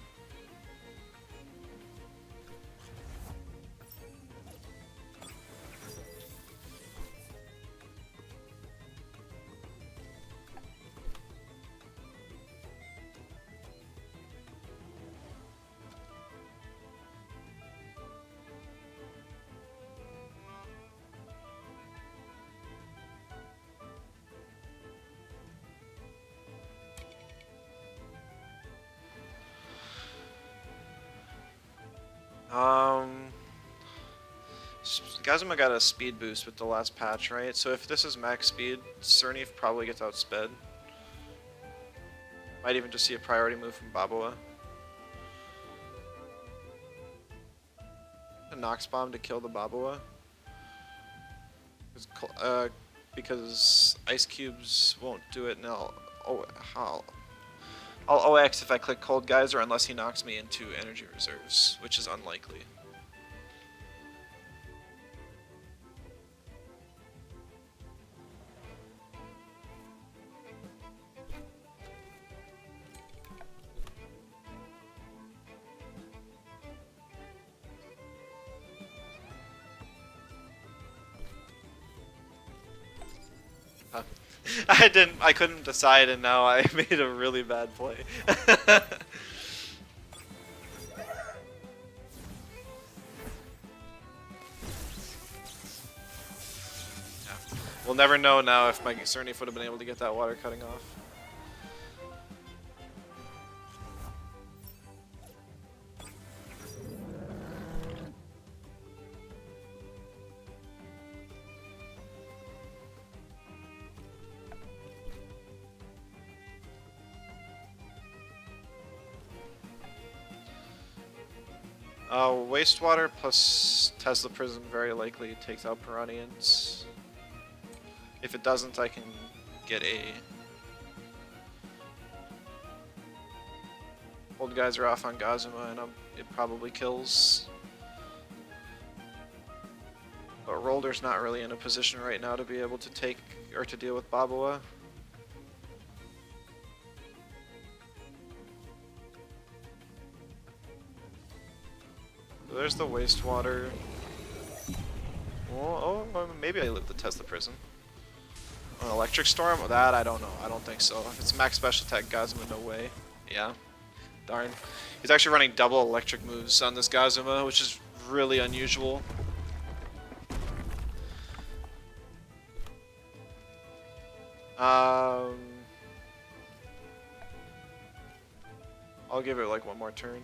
Gazuma got a speed boost with the last patch, right? So if this is max speed, Cernief probably gets outsped. Might even just see a priority move from Baboa. A Nox Bomb to kill the Baboa. Because Ice Cubes won't do it, and I'll OX if I click Cold Geyser unless he knocks me into energy reserves, which is unlikely. I couldn't decide, and now I made a really bad play. We'll never know now if my Cernif would have been able to get that water cutting off. Wastewater plus Tesla Prism very likely takes out Piranhians. If it doesn't, I can get a... Old guys are off on Gazuma, and it probably kills. But Rolder's not really in a position right now to be able to take, or to deal with Baboa. So there's the wastewater. Oh, maybe I live the Tesla Prism. An Electric Storm? That I don't know. I don't think so. If it's max special attack Gazuma, no way. Yeah. Darn. He's actually running double electric moves on this Gazuma, which is really unusual. I'll give it like one more turn.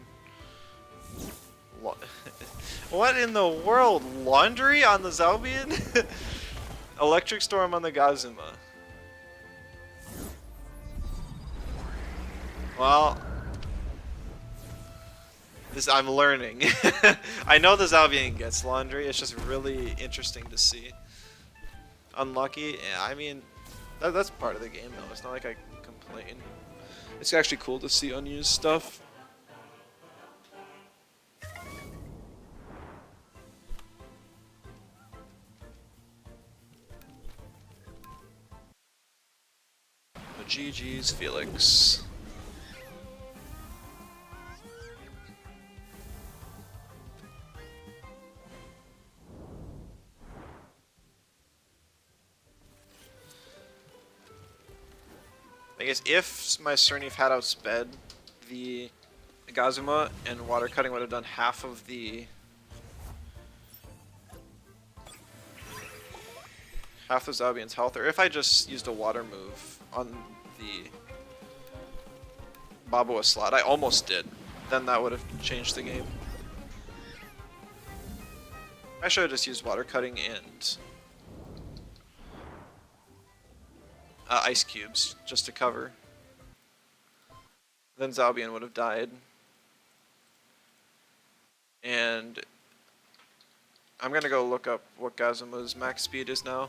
What in the world? Laundry on the Zalbian? Electric Storm on the Gazuma. Well, I'm learning. I know the Zalbian gets Laundry, it's just really interesting to see. Unlucky? Yeah, I mean, that's part of the game though, it's not like I complain. It's actually cool to see unused stuff. GG's Felix. I guess if my Cernif had outsped the Gazuma and water cutting would have done half of the Zalbian's health, or if I just used a water move on the Baboa slot. I almost did. Then that would have changed the game. I should have just used water cutting and ice cubes just to cover. Then Zalbian would have died. And I'm gonna go look up what Gazuma's max speed is now.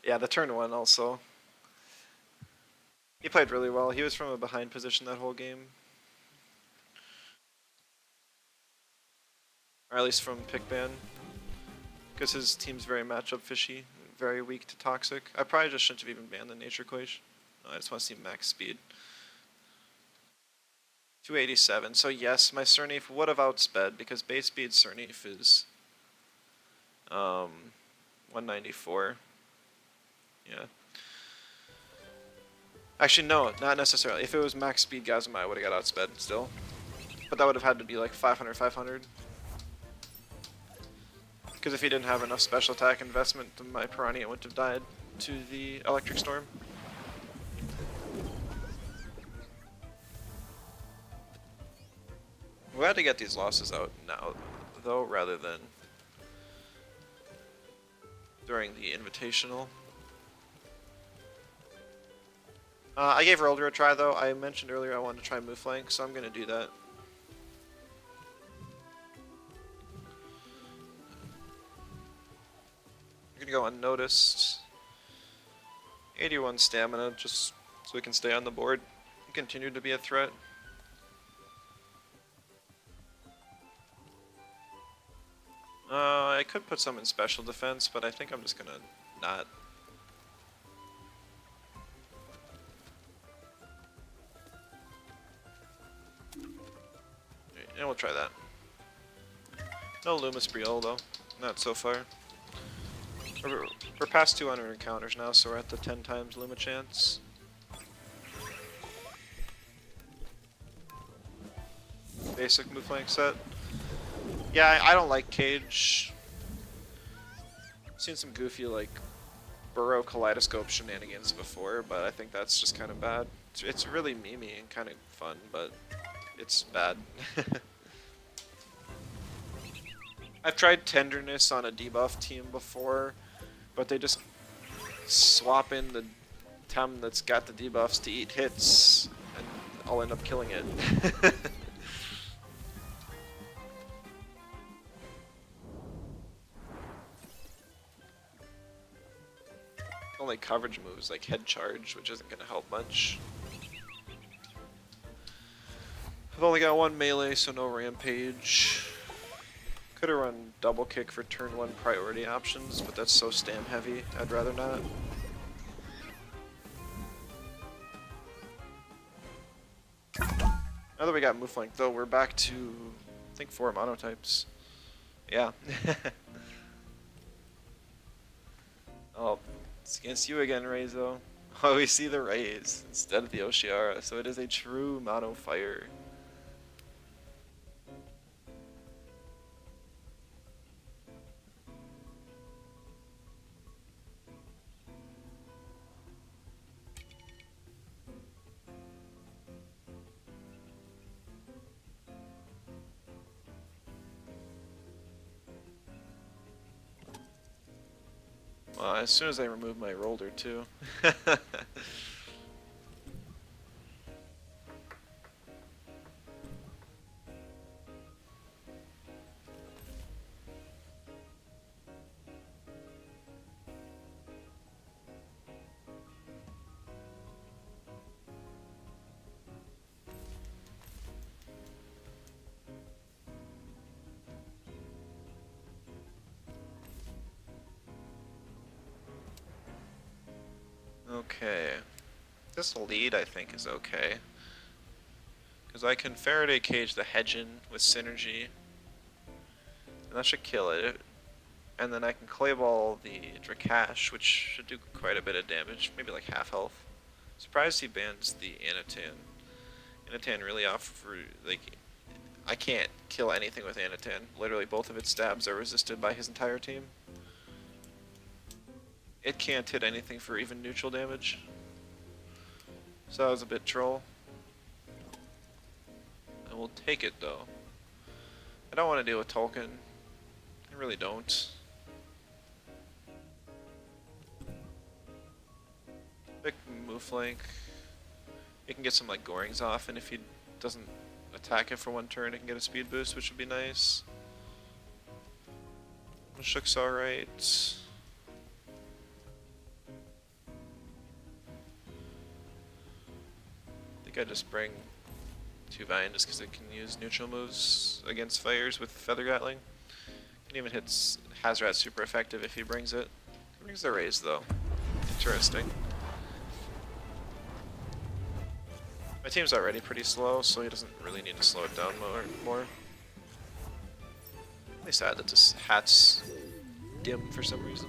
Yeah, the turn one also. He played really well. He was from a behind position that whole game. Or at least from pick ban. Because his team's very matchup fishy. Very weak to toxic. I probably just shouldn't have even banned the nature quake. No, I just want to see max speed. 287. So yes, my Cernif would have outsped because base speed Cernif is 194. Yeah. Actually, no, not necessarily. If it was max speed Gazuma, I would have got outsped still. But that would have had to be like 500, 500. Because if he didn't have enough special attack investment, then my Piranha wouldn't have died to the Electric Storm. We had to get these losses out now, though, rather than during the Invitational. I gave Rolder a try, though. I mentioned earlier I wanted to try move flank, so I'm going to do that. I'm going to go unnoticed. 81 stamina, just so we can stay on the board and continue to be a threat. I could put some in special defense, but I think I'm just gonna not. Yeah, we'll try that. No Loomis Brielle though, not so far. We're past 200 encounters now, so we're at the 10 times Luma chance. Basic move flank set. Yeah, I don't like Cage. Seen some goofy like burrow kaleidoscope shenanigans before, but I think that's just kind of bad. It's really memey and kind of fun, but it's bad. I've tried tenderness on a debuff team before, but they just swap in the Tem that's got the debuffs to eat hits, and I'll end up killing it. Only coverage moves like head charge, which isn't gonna help much. I've only got one melee, so no rampage. Could have run double kick for turn 1 priority options, but that's so stam heavy, I'd rather not. Now that we got move flank though, we're back to, I think, 4 monotypes. Yeah. Oh, it's against you again, Reizo. Oh, we see the raise instead of the Oshiara, so it is a true mono fire. Well, as soon as I remove my roller too. Okay. This lead, I think, is okay. Because I can Faraday Cage the Hedgen with synergy. And that should kill it. And then I can Clayball the Drakash, which should do quite a bit of damage. Maybe like half health. Surprised he bans the Anatan. Anatan really offers, like, I can't kill anything with Anatan. Literally both of its stabs are resisted by his entire team. It can't hit anything for even neutral damage. So that was a bit troll. And we'll take it though. I don't want to deal with Tolkien. I really don't. Pick move flank. It can get some like Gorings off, and if he doesn't attack it for 1 turn, it can get a speed boost, which would be nice. Shook's alright. I think I just bring 2 Vine just because it can use neutral moves against fires with Feather Gatling. Can even hit Hazrat super effective if he brings it. He brings the raise though. Interesting. My team's already pretty slow, so he doesn't really need to slow it down more. Really sad that this hat's dim for some reason.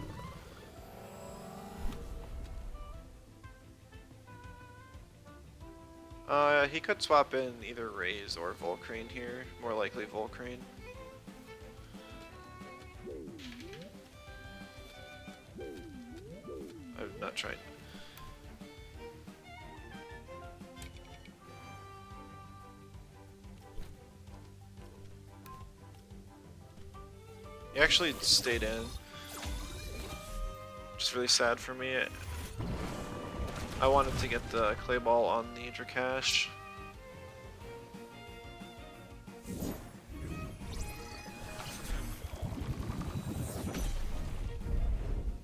He could swap in either Raise or Volcrane here. More likely Volcrane. I'm not trying. He actually stayed in. Just really sad for me. I wanted to get the clay ball on the Drakash.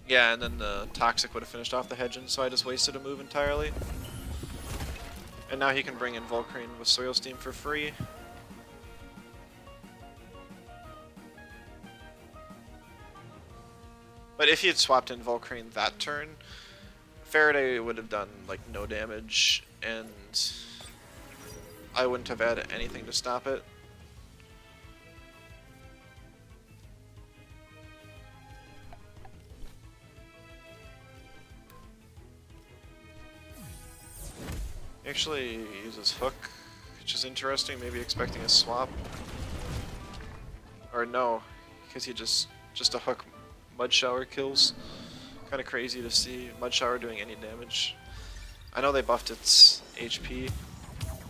Yeah, and then the Toxic would have finished off the Hedgen, so I just wasted a move entirely. And now he can bring in Volcrane with Soil Steam for free. But if he had swapped in Volcrane that turn, Faraday would have done like no damage, and I wouldn't have had anything to stop it. He actually uses Hook, which is interesting, maybe expecting a swap. Or no, because he just a Hook Mud Shower kills. Kind of crazy to see Mud Shower doing any damage. I know they buffed its HP,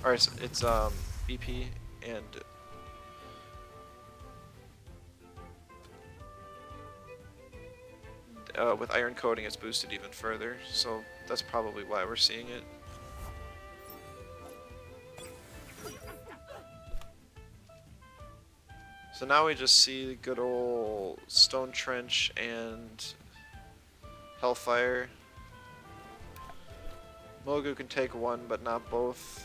or its BP, and with Iron Coating it's boosted even further, so that's probably why we're seeing it. So now we just see good old Stone Trench and Hellfire. Mogu can take one, but not both.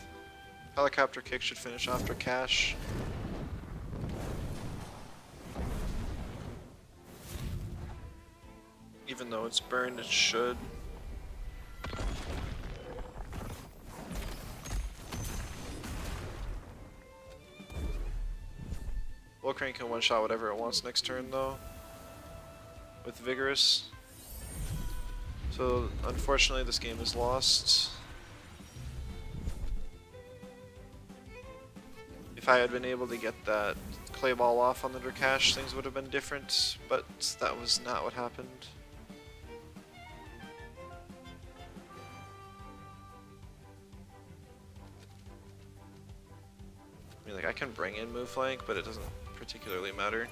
Helicopter Kick should finish off Drakash. Even though it's burned, it should. Volcrane can one-shot whatever it wants next turn, though, with Vigorous. So, unfortunately, this game is lost. If I had been able to get that Clay Ball off on the Drakash, things would have been different, but that was not what happened. I mean, like, I can bring in Move Flank, but it doesn't particularly matter.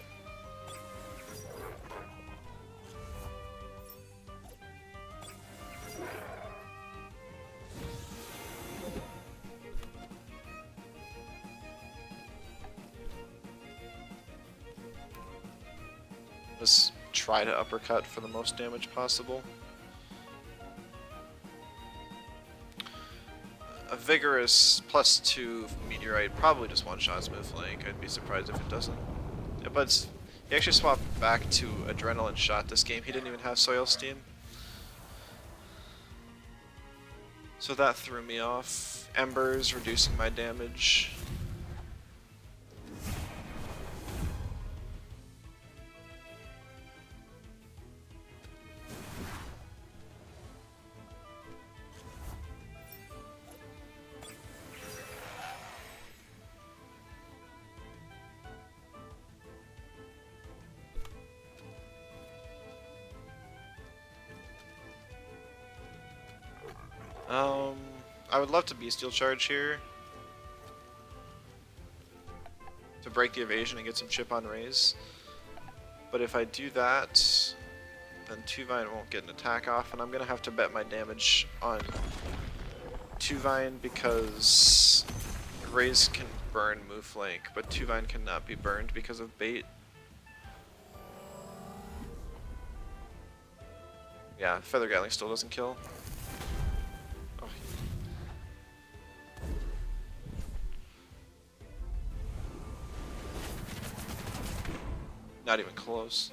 Just try to uppercut for the most damage possible. A Vigorous +2 Meteorite probably just one-shots Move Flank. I'd be surprised if it doesn't. Yeah, but he actually swapped back to Adrenaline Shot this game. He didn't even have Soil Steam. So that threw me off. Embers reducing my damage. I would love to Bestial Charge here to break the evasion and get some chip on raise. But if I do that, then Tuvine won't get an attack off, and I'm gonna have to bet my damage on Tuvine because Raise can burn Move Flank, but Tuvine cannot be burned because of bait. Yeah, Feather Gatling still doesn't kill. Oh. Not even close.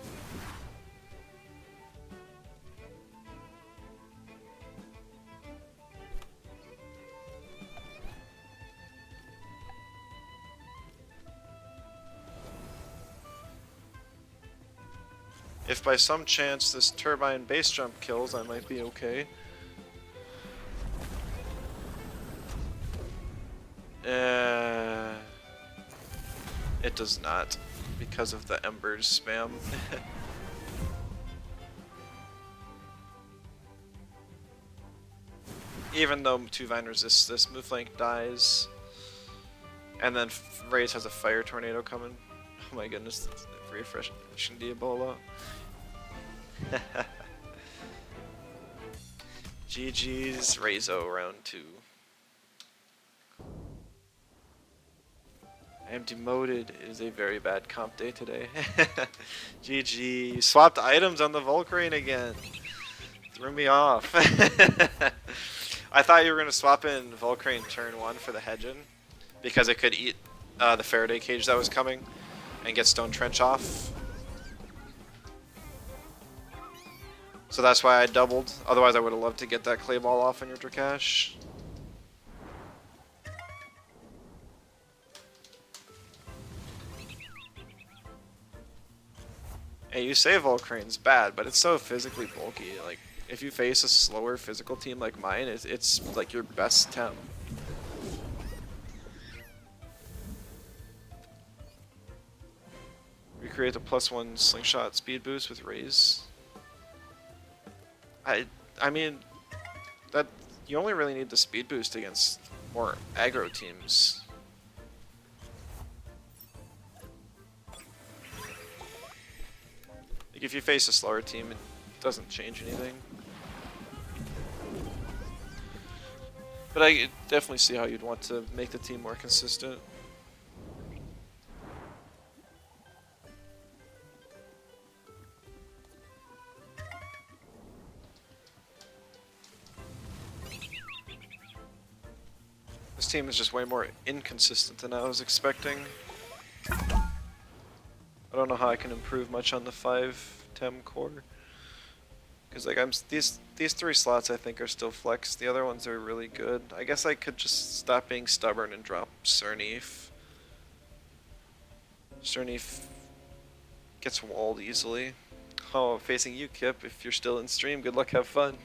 If by some chance this Turbine base jump kills, I might be okay. It does not, because of the Embers spam. Even though Tuvine resists this, Move Flank dies. And then Raze has a Fire Tornado coming. Oh my goodness, that's refreshing Diabola. GG's Razo round 2. I am demoted. It is a very bad comp day today. GG. You swapped items on the Volcrane again. Threw me off. I thought you were going to swap in Volcrane turn 1 for the Hedgen because it could eat the Faraday Cage that was coming and get Stone Trench off. So that's why I doubled. Otherwise, I would have loved to get that clay ball off on your Drakash. Hey, you say Volcrane's bad, but it's so physically bulky. Like, if you face a slower physical team like mine, it's like your best temp. Recreate a +1 slingshot speed boost with raise. I mean, that you only really need the speed boost against more aggro teams. Like if you face a slower team, it doesn't change anything. But I definitely see how you'd want to make the team more consistent. This team is just way more inconsistent than I was expecting. I don't know how I can improve much on the 5 Tem core. Because like these 3 slots I think are still flexed. The other ones are really good. I guess I could just stop being stubborn and drop Cernif. Cernif gets walled easily. Oh, facing you, Kip. If you're still in stream, good luck, have fun.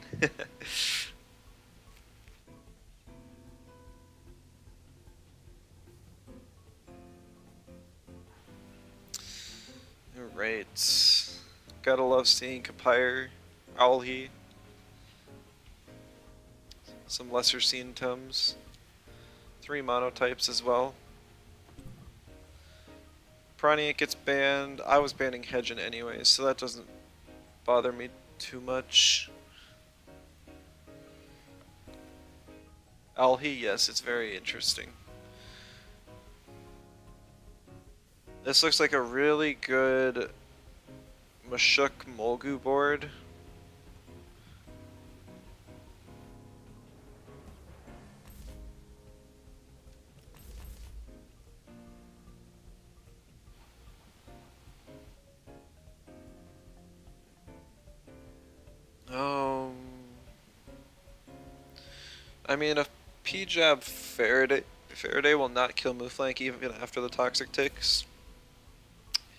Alright. Gotta love seeing Kapire, Owlhe. Some lesser seen Tums. 3 monotypes as well. Praniac gets banned. I was banning Hedgen anyways, so that doesn't bother me too much. Owlhe, yes, it's very interesting. This looks like a really good Mashuk Molgu board. I mean, if P-Jab Faraday will not kill Mouflank even after the Toxic ticks.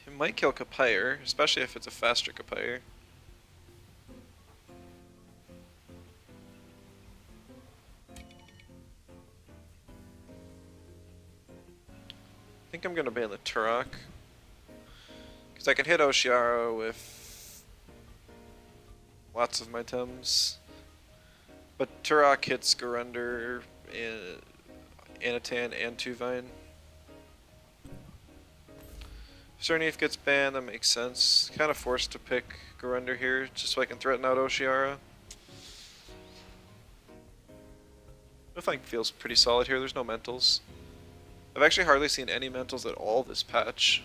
It might kill Kapire, especially if it's a faster Kapire. I think I'm gonna ban the Turok. Because I can hit Oshiara with lots of my Tums. But Turok hits Garunder, and Anatan, and Tuvine. Cernif gets banned, that makes sense. Kind of forced to pick Garunder here, just so I can threaten out Oshiara. Mouflank feels pretty solid here, there's no mentals. I've actually hardly seen any mentals at all this patch,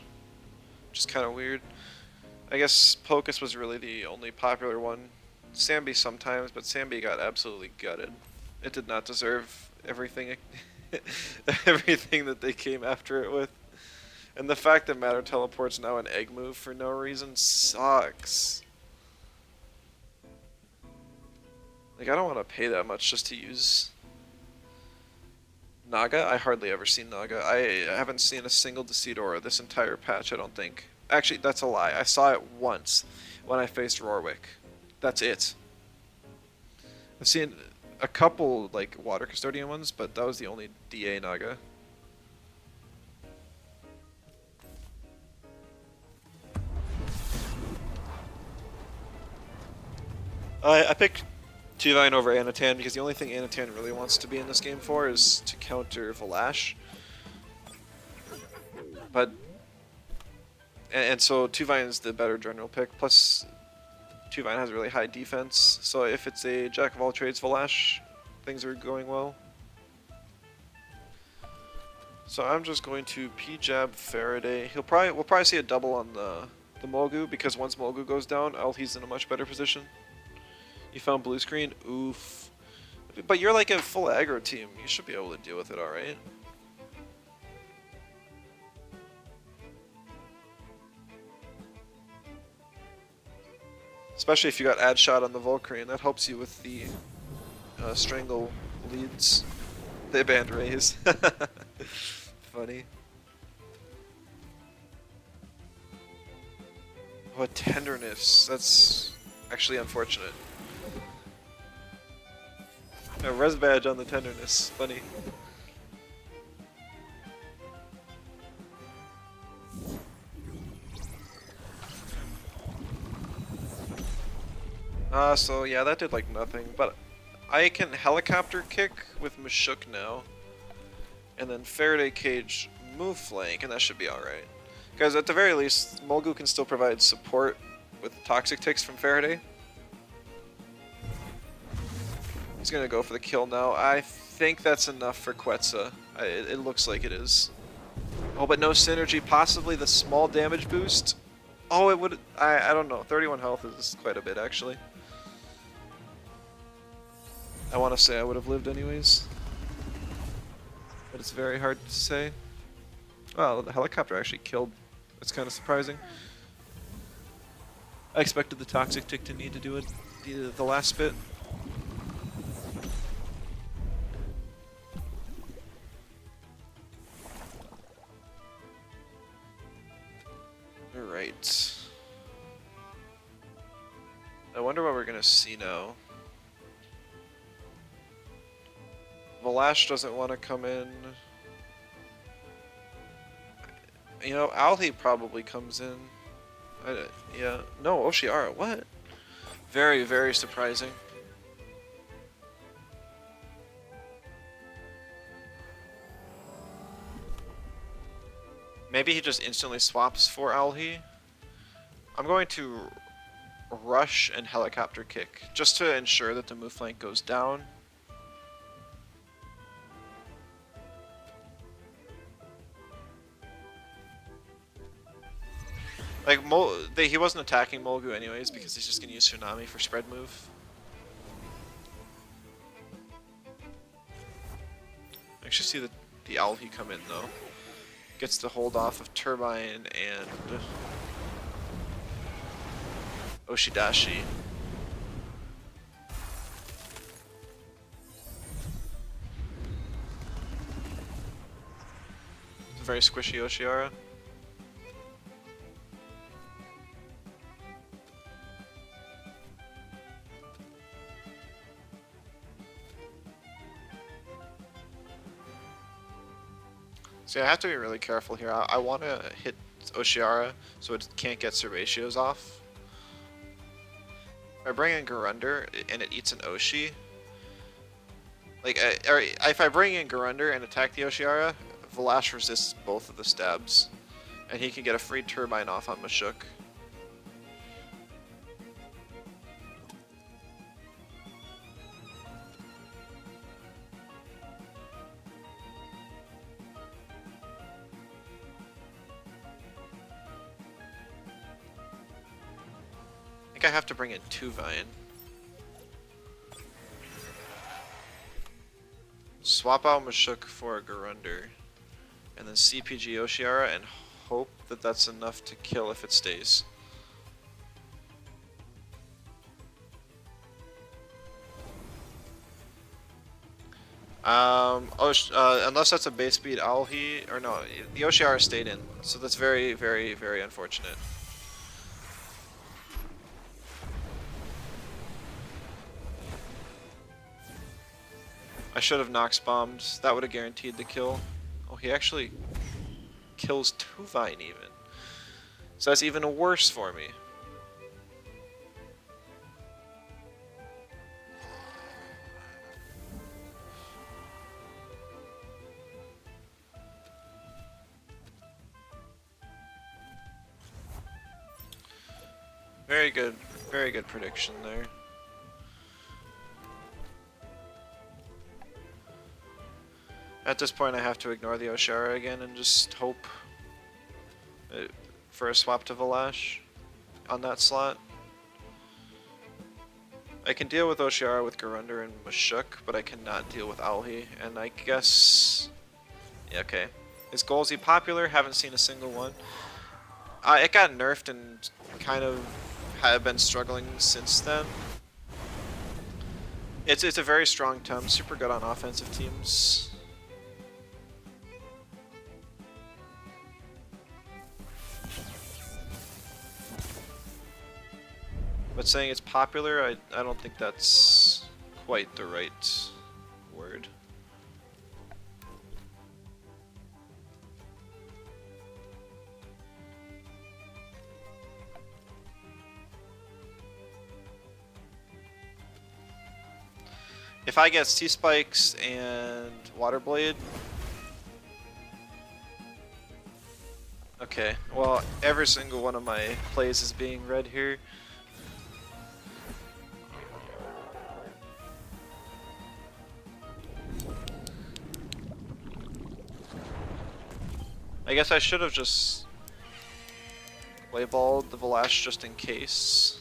which is kind of weird. I guess Pocus was really the only popular one. Sambi sometimes, but Sambi got absolutely gutted. It did not deserve everything everything that they came after it with. And the fact that Matter Teleport's now an egg move for no reason sucks. Like, I don't want to pay that much just to use Naga. I hardly ever see Naga. I haven't seen a single Decidora this entire patch, I don't think. Actually, that's a lie. I saw it once when I faced Rorwick. That's it. I've seen a couple, like, Water Custodian ones, but that was the only DA Naga. I picked Tuvine over Anatan because the only thing Anatan really wants to be in this game for is to counter Valash. But and so Tuvine is the better general pick. Plus, Tuvine has really high defense. So if it's a jack of all trades Valash, things are going well. So I'm just going to P-Jab Faraday. We'll probably see a double on the Molgu because once Molgu goes down, Althe's in a much better position. You found blue screen? Oof. But you're like a full aggro team. You should be able to deal with it alright. Especially if you got ad shot on the Volcrane, that helps you with the strangle leads. They banned Raise. Funny. Oh, a tenderness. That's actually unfortunate. A res badge on the tenderness. Funny. So yeah, that did like nothing, but I can helicopter kick with Mashuk now. And then Faraday Cage move flank, and that should be alright. Guys, at the very least, Mulgu can still provide support with Toxic Ticks from Faraday. He's gonna go for the kill now. I think that's enough for Quetzal. It looks like it is. Oh, but no synergy. Possibly the small damage boost. Oh, it would. I don't know. 31 health is quite a bit, actually. I want to say I would have lived anyways. But it's very hard to say. Well, the helicopter actually killed. That's kind of surprising. I expected the Toxic Tick to need to do it the last bit. Alright. I wonder what we're gonna see now. Valash doesn't want to come in. You know, Alhi probably comes in. Yeah. No, Oshiara. What? Very, very surprising. Maybe he just instantly swaps for Alhi. I'm going to rush and helicopter kick just to ensure that the move flank goes down. Like, he wasn't attacking Mulgu anyways because he's just going to use Tsunami for spread move. I actually see the Alhi come in though. Gets the hold off of Turbine and Oshidashi. It's a very squishy Oshiara. See, I have to be really careful here. I want to hit Oshiara so it can't get Cerbatios off. If I bring in Garunder and it eats an Oshi, like, or if I bring in Garunder and attack the Oshiara, Valash resists both of the stabs, and he can get a free Turbine off on Mashuk. I have to bring in 2 Vine. Swap out Mashuk for a Garunder, and then CPG Oshiara and hope that that's enough to kill if it stays. Unless that's a base speed Alhi, or no, the Oshiara stayed in, so that's very, very, very unfortunate. I should have Nox bombed. That would have guaranteed the kill. Oh, he actually kills 2 Vine even. So that's even worse for me. Very good prediction there. At this point, I have to ignore the Oshara again and just hope for a swap to Valash on that slot. I can deal with Oshiara with Garunder and Mashuk, but I cannot deal with Alhi, and I guess... Yeah, okay. Is Golzy popular? Haven't seen a single one. It got nerfed and kind of have been struggling since then. It's a very strong temp, super good on offensive teams. But saying it's popular, I don't think that's quite the right word. If I get Sea Spikes and Water Blade... Okay, well, every single one of my plays is being read here. I guess I should have just playballed the Valash just in case.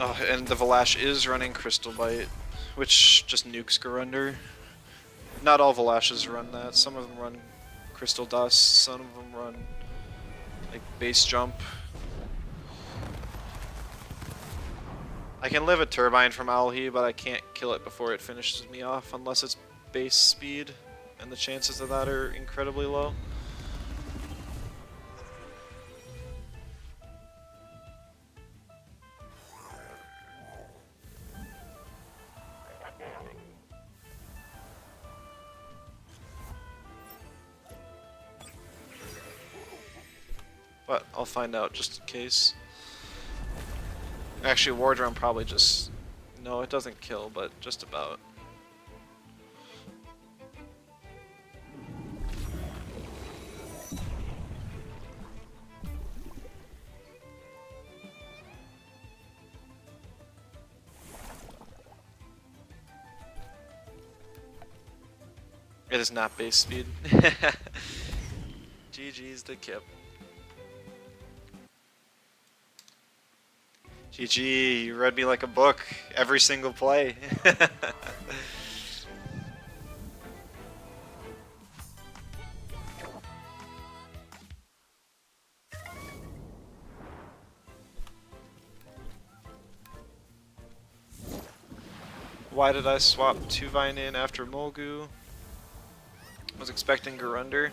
Oh, and the Valash is running Crystal Bite, which just nukes Garunder. Not all Valashes run that. Some of them run Crystal Dust, some of them run like Base Jump. I can live a Turbine from Owlhe, but I can't kill it before it finishes me off unless it's base speed, and the chances of that are incredibly low. But I'll find out just in case. Actually, War Drum probably just... No, it doesn't kill, but just about. It is not base speed. GG's to Kip. GG, you read me like a book, every single play. Why did I swap Tuvine in after Molgu? Was expecting Garunder.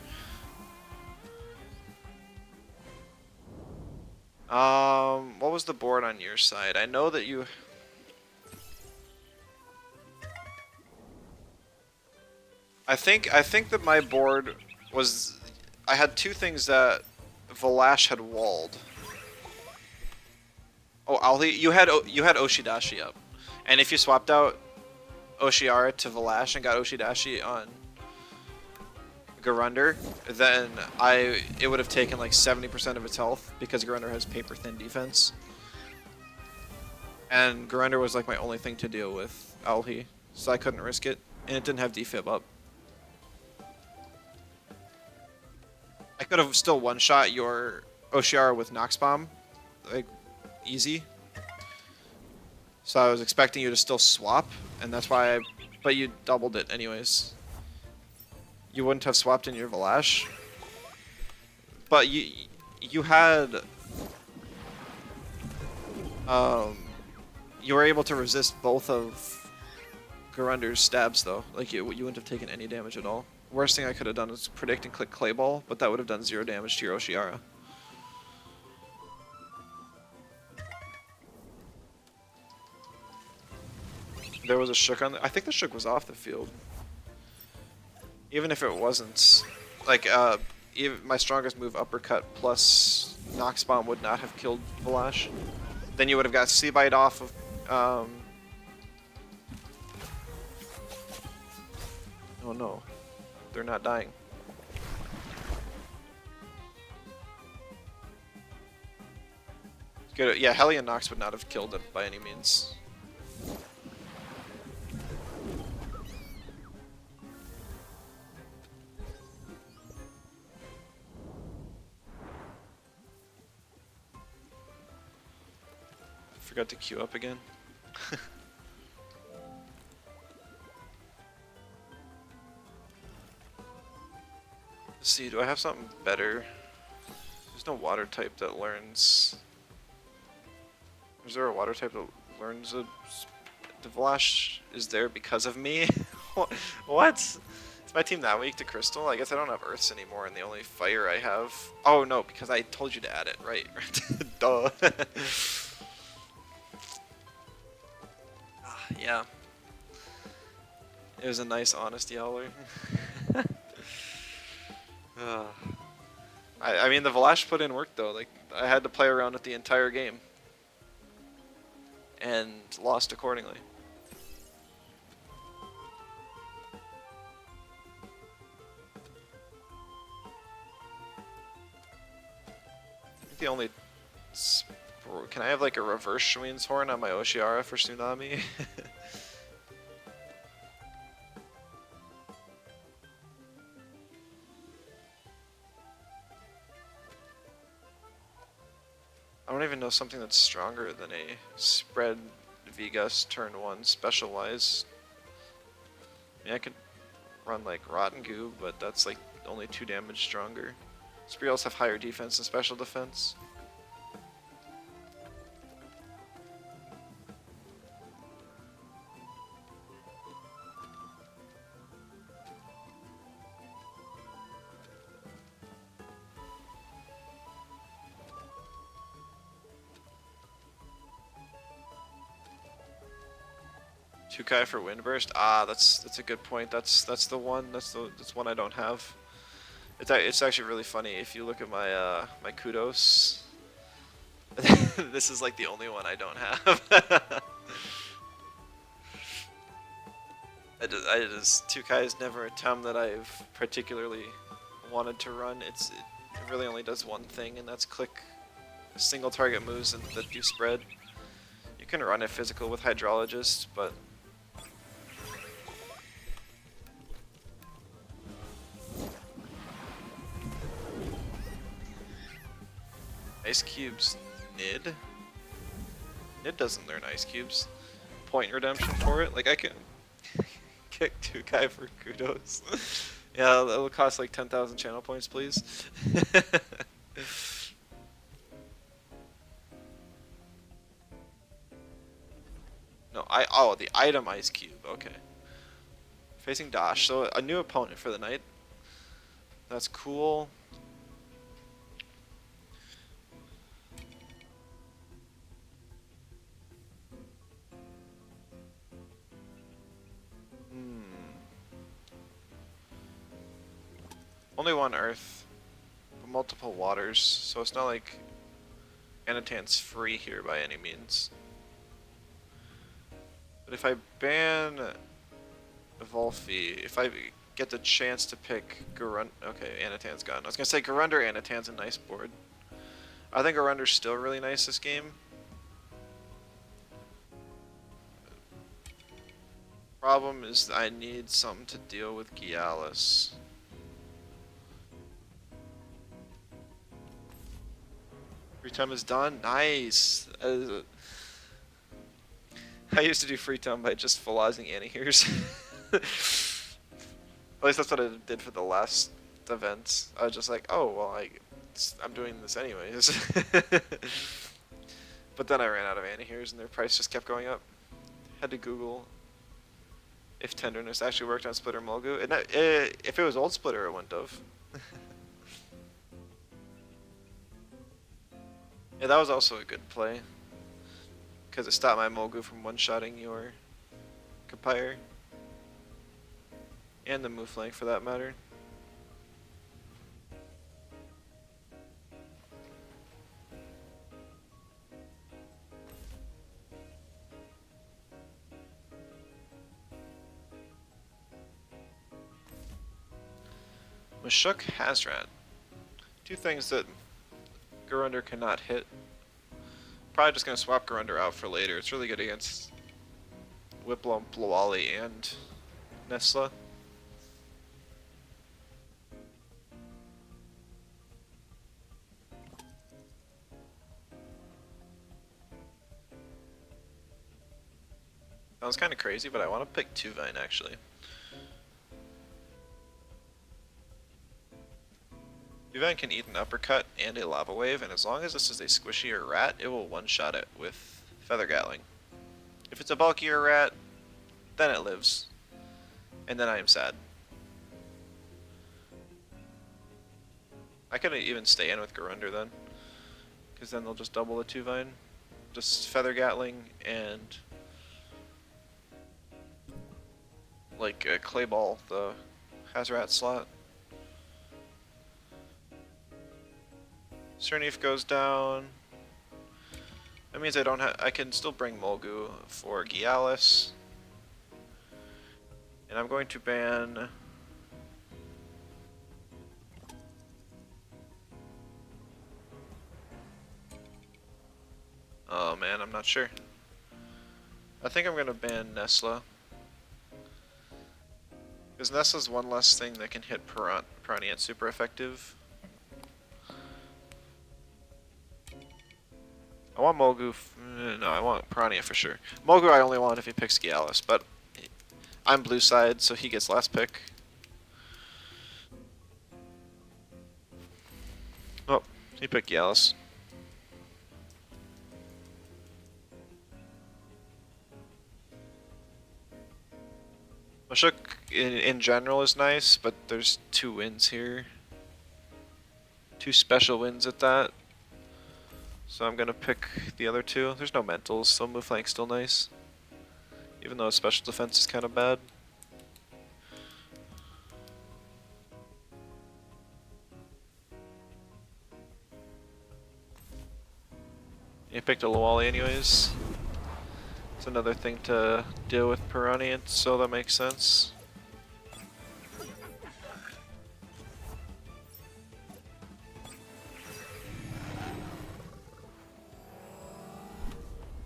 What was the board on your side? I know that you... I think that my board was... I had two things that Valash had walled. Oh, Owlhe, you had Oshidashi up. And if you swapped out Oshiara to Valash and got Oshidashi on Garunder, then it would have taken like 70% of its health because Garunder has paper thin defense. And Garunder was like my only thing to deal with Owlhe, so I couldn't risk it, and it didn't have defib up. I could have still one-shot your Oshiara with Nox Bomb, like, easy. So I was expecting you to still swap, and that's why but you doubled it anyways. You wouldn't have swapped in your Valash. But you had... you were able to resist both of Garunder's stabs, though. Like, you wouldn't have taken any damage at all. Worst thing I could have done is predict and click Clay Ball, but that would have done 0 damage to your Oshiara. There was a Shook on I think the Shook was off the field. Even if it wasn't, like, even my strongest move, Uppercut, plus Nox Bomb would not have killed Valash. Then you would have got C-Bite off of, oh no, they're not dying. Good, yeah, Hellion Nox would not have killed it by any means. forgot to queue up again. Let's see, do I have something better? There's no water type that learns. Is there a water type that learns a... The Vlash is there because of me? What? Is my team that weak to Crystal? I guess I don't have Earths anymore, and the only fire I have... Oh no, because I told you to add it, right? Duh. Yeah. It was a nice honest yowler. I mean, the Vlash put in work though. Like, I had to play around with the entire game. And lost accordingly. I think the only... Can I have like a reverse Shween's Horn on my Oshiara for Tsunami? I don't even know something that's stronger than a spread Vigas turn 1 special wise. I mean, I could run like Rotten Goo, but that's like only 2 damage stronger. Spreels have higher defense and special defense. Tukai for Windburst. Ah, that's a good point. That's the one. That's one I don't have. It's actually really funny if you look at my my kudos. This is like the only one I don't have. Tukai is never a Tum that I've particularly wanted to run. It really only does one thing, and that's click single target moves that do spread. You can run it physical with Hydrologist, but Ice Cubes Nid? Nid doesn't learn Ice Cubes. Point redemption for it? Like, I can kick Tukai for kudos. Yeah, that'll cost like 10,000 channel points, please. No, oh, the item Ice Cube, okay. Facing Dash, so a new opponent for the night. That's cool. Only one Earth, but multiple waters, so it's not like Anatan's free here by any means. But if I ban Volfi, if I get the chance to pick Garund... Okay, Anatan's gone. I was gonna say Garunder Anatan's a nice board. I think Garunder's still really nice this game. Problem is I need something to deal with Gialis. Free time is done. Nice. I used to do free time by just fullizing anti-hears. At least that's what I did for the last event. I was just like, oh, well, I'm doing this anyways. But then I ran out of anti-hears and their price just kept going up. Had to Google if tenderness actually worked on Splitter Mulgu. And if it was old Splitter, it wouldn't have. Yeah, that was also a good play. Because it stopped my Mulgu from one-shotting your Compire. And the move flank for that matter. Mashuk Hazrat. 2 things that Garunder cannot hit. Probably just going to swap Garunder out for later. It's really good against Whiplump, Blawali, and Nesla. Sounds kind of crazy, but I want to pick 2 Vine actually. 2 Vine can eat an uppercut and a lava wave, and as long as this is a squishier rat, it will one-shot it with Feather Gatling. If it's a bulkier rat, then it lives. And then I am sad. I could even stay in with Garunder then, because then they'll just double the 2 Vine. Just Feather Gatling and like a Clay Ball, the Hazorat slot. Cernif goes down. That means I can still bring Mulgu for Gialis. And I'm going to ban oh man, I'm not sure. I think I'm gonna ban Nesla. Because Nesla's one less thing that can hit Piranha super effective. I want Mulgu. No, I want Piranha for sure. Mulgu I only want if he picks Gialis, but I'm blue side, so he gets last pick. Oh, he picked Gialis. Mashuk in general is nice, but there's 2 wins here. 2 special wins at that. So I'm gonna pick the other 2. There's no mentals, so move flank's still nice. Even though special defense is kind of bad. You picked a Lawali anyways. It's another thing to deal with Piranha, so that makes sense.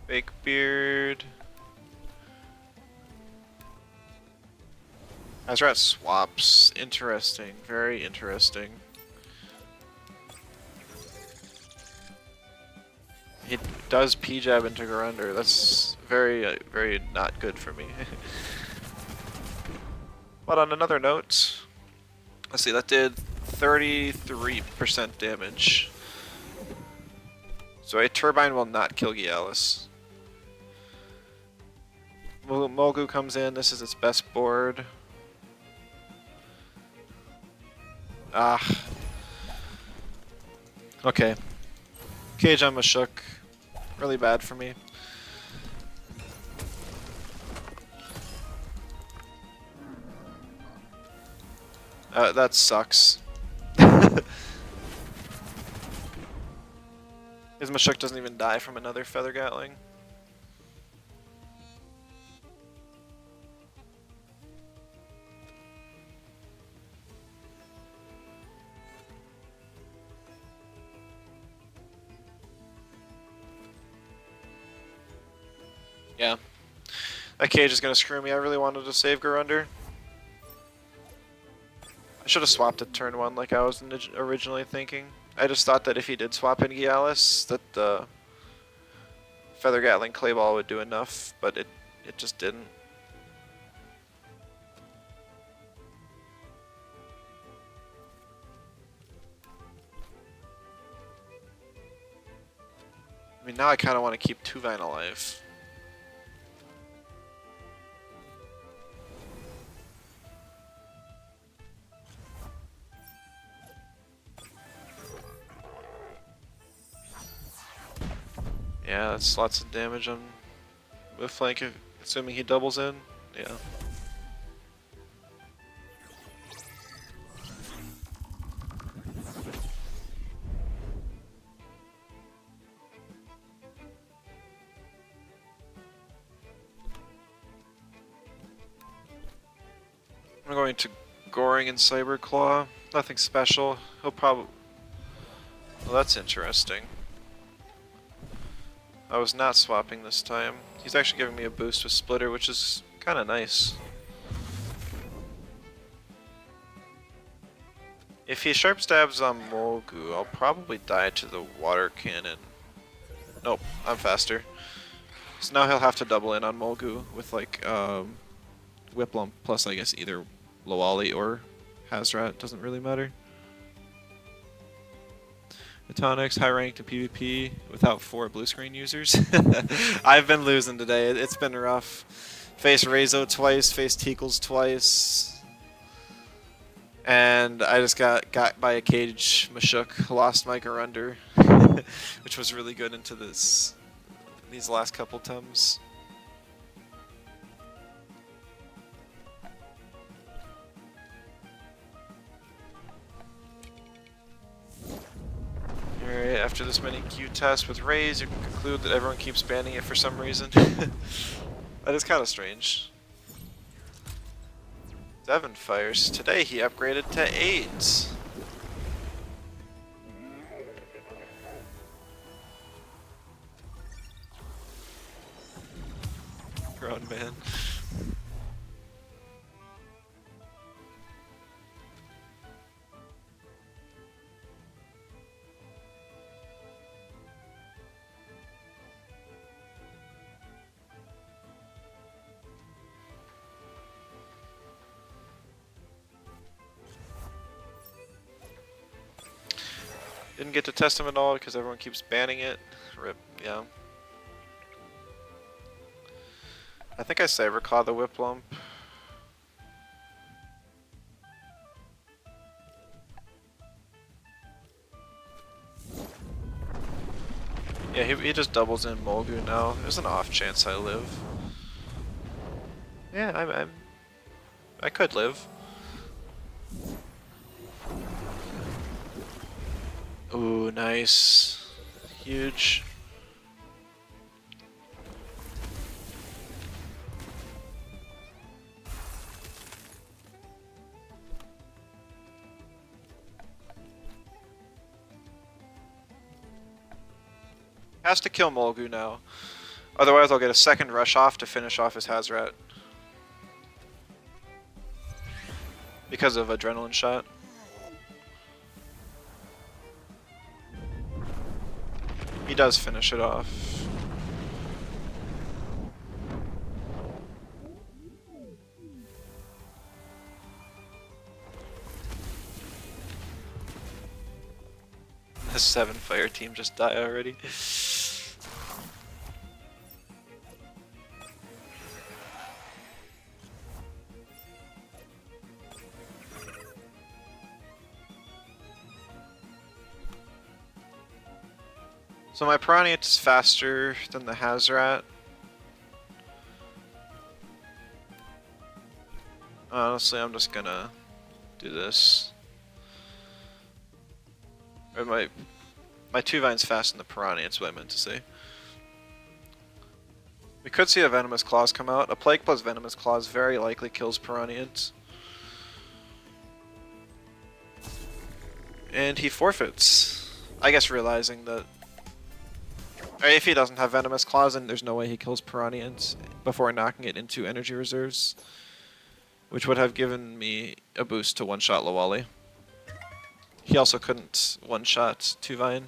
Fake beard. Hazorat swaps. Interesting. Very interesting. He does P-jab into Garunder. That's very, very not good for me. But on another note, let's see, that did 33% damage. So a Turbine will not kill Gialis. Mulgu comes in, this is its best board. Ah. Okay. Cage on Mashuk. Really bad for me. That sucks. His Mashuk doesn't even die from another Feather Gatling. Yeah. That cage is gonna screw me. I really wanted to save Garunder. I should have swapped at turn 1 like I was originally thinking. I just thought that if he did swap in Gialis, that the Feather Gatling Clay Ball would do enough, but it just didn't. I mean, now I kind of want to keep 2 Vine alive. Yeah, that's lots of damage on with flank, assuming he doubles in. Yeah. I'm going to Goring and Cyberclaw. Nothing special. He'll probably... Well, that's interesting. I was not swapping this time. He's actually giving me a boost with Splitter, which is kind of nice. If he sharp stabs on Mulgu, I'll probably die to the water cannon. Nope, I'm faster. So now he'll have to double in on Molgu with like Whiplump plus I guess either Lowali or Hazrat, doesn't really matter. Atonic's high ranked in PvP without 4 blue screen users. I've been losing today. It's been rough. Faced Rezo twice, faced Teakles twice. And I just got by a cage Mashuk, lost my Garunder, which was really good into these last couple tums. Alright, after this mini Q test with Raze, you can conclude that everyone keeps banning it for some reason. That is kind of strange. 7 fires. Today he upgraded to 8. Grown man. Didn't get to test him at all because everyone keeps banning it. Rip, yeah. I think I Cyberclaw the Whiplump. Yeah, he just doubles in Molgu now. There's an off chance I live. Yeah, I could live. Ooh, nice. Huge. Has to kill Molgu now. Otherwise I'll get a second rush off to finish off his Hazrat. Because of Adrenaline Shot. He does finish it off. The 7 fire team just die already. So my Piranha is faster than the Hazrat. Honestly, I'm just gonna do this. Or my 2-Vine's faster than the Piranha, that's what I meant to say. We could see a Venomous Claws come out. A Plague plus Venomous Claws very likely kills Piranhans. And he forfeits. I guess realizing that... Or if he doesn't have Venomous Claws, then there's no way he kills Piranhans before knocking it into energy reserves. Which would have given me a boost to one-shot Lowali. He also couldn't one-shot 2-Vine.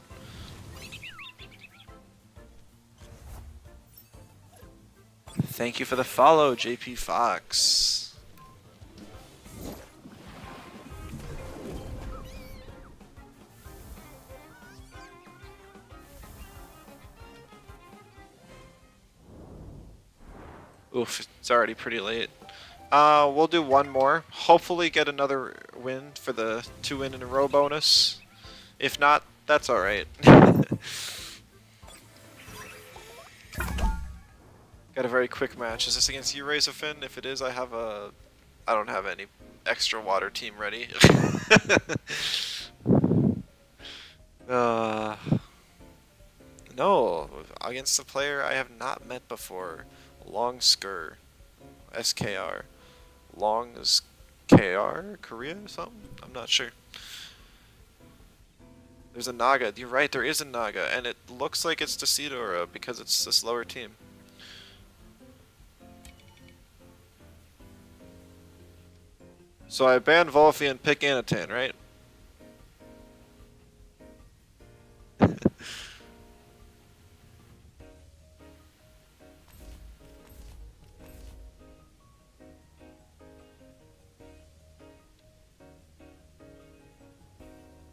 Thank you for the follow, JP Fox. Oof, it's already pretty late. We'll do one more. Hopefully get another win for the 2 win in a row bonus. If not, that's alright. Got a very quick match. Is this against you, Razorfin? If it is, I don't have any extra water team ready. No, against a player I have not met before. Long Skur. SKR. Long is KR? Korea or something? I'm not sure. There's a Naga. You're right, there is a Naga. And it looks like it's Decidora because it's a slower team. So I ban Volphy and pick Anatan, right?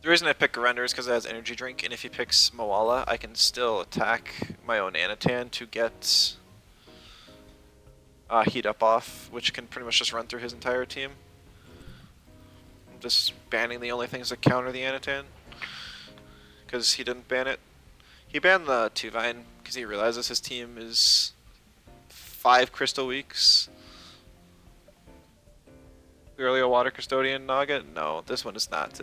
The reason I pick Garender is because it has energy drink, and if he picks Moala, I can still attack my own Anatan to get heat up off, which can pretty much just run through his entire team. I'm just banning the only things that counter the Anatan, because he didn't ban it. He banned the 2-Vine because he realizes his team is 5 Crystal Weeks. Clearly a Water Custodian Naga? No, this one is not.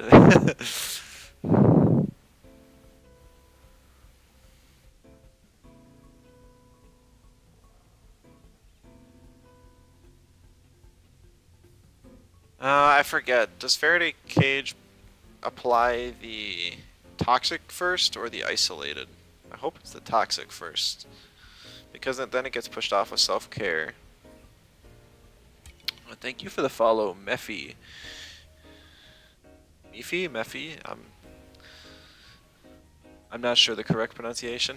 I forget. Does Faraday Cage apply the toxic first or the isolated? I hope it's the toxic first, because then it gets pushed off with self-care. Well, thank you for the follow, Mephi. Mephi? I'm not sure the correct pronunciation.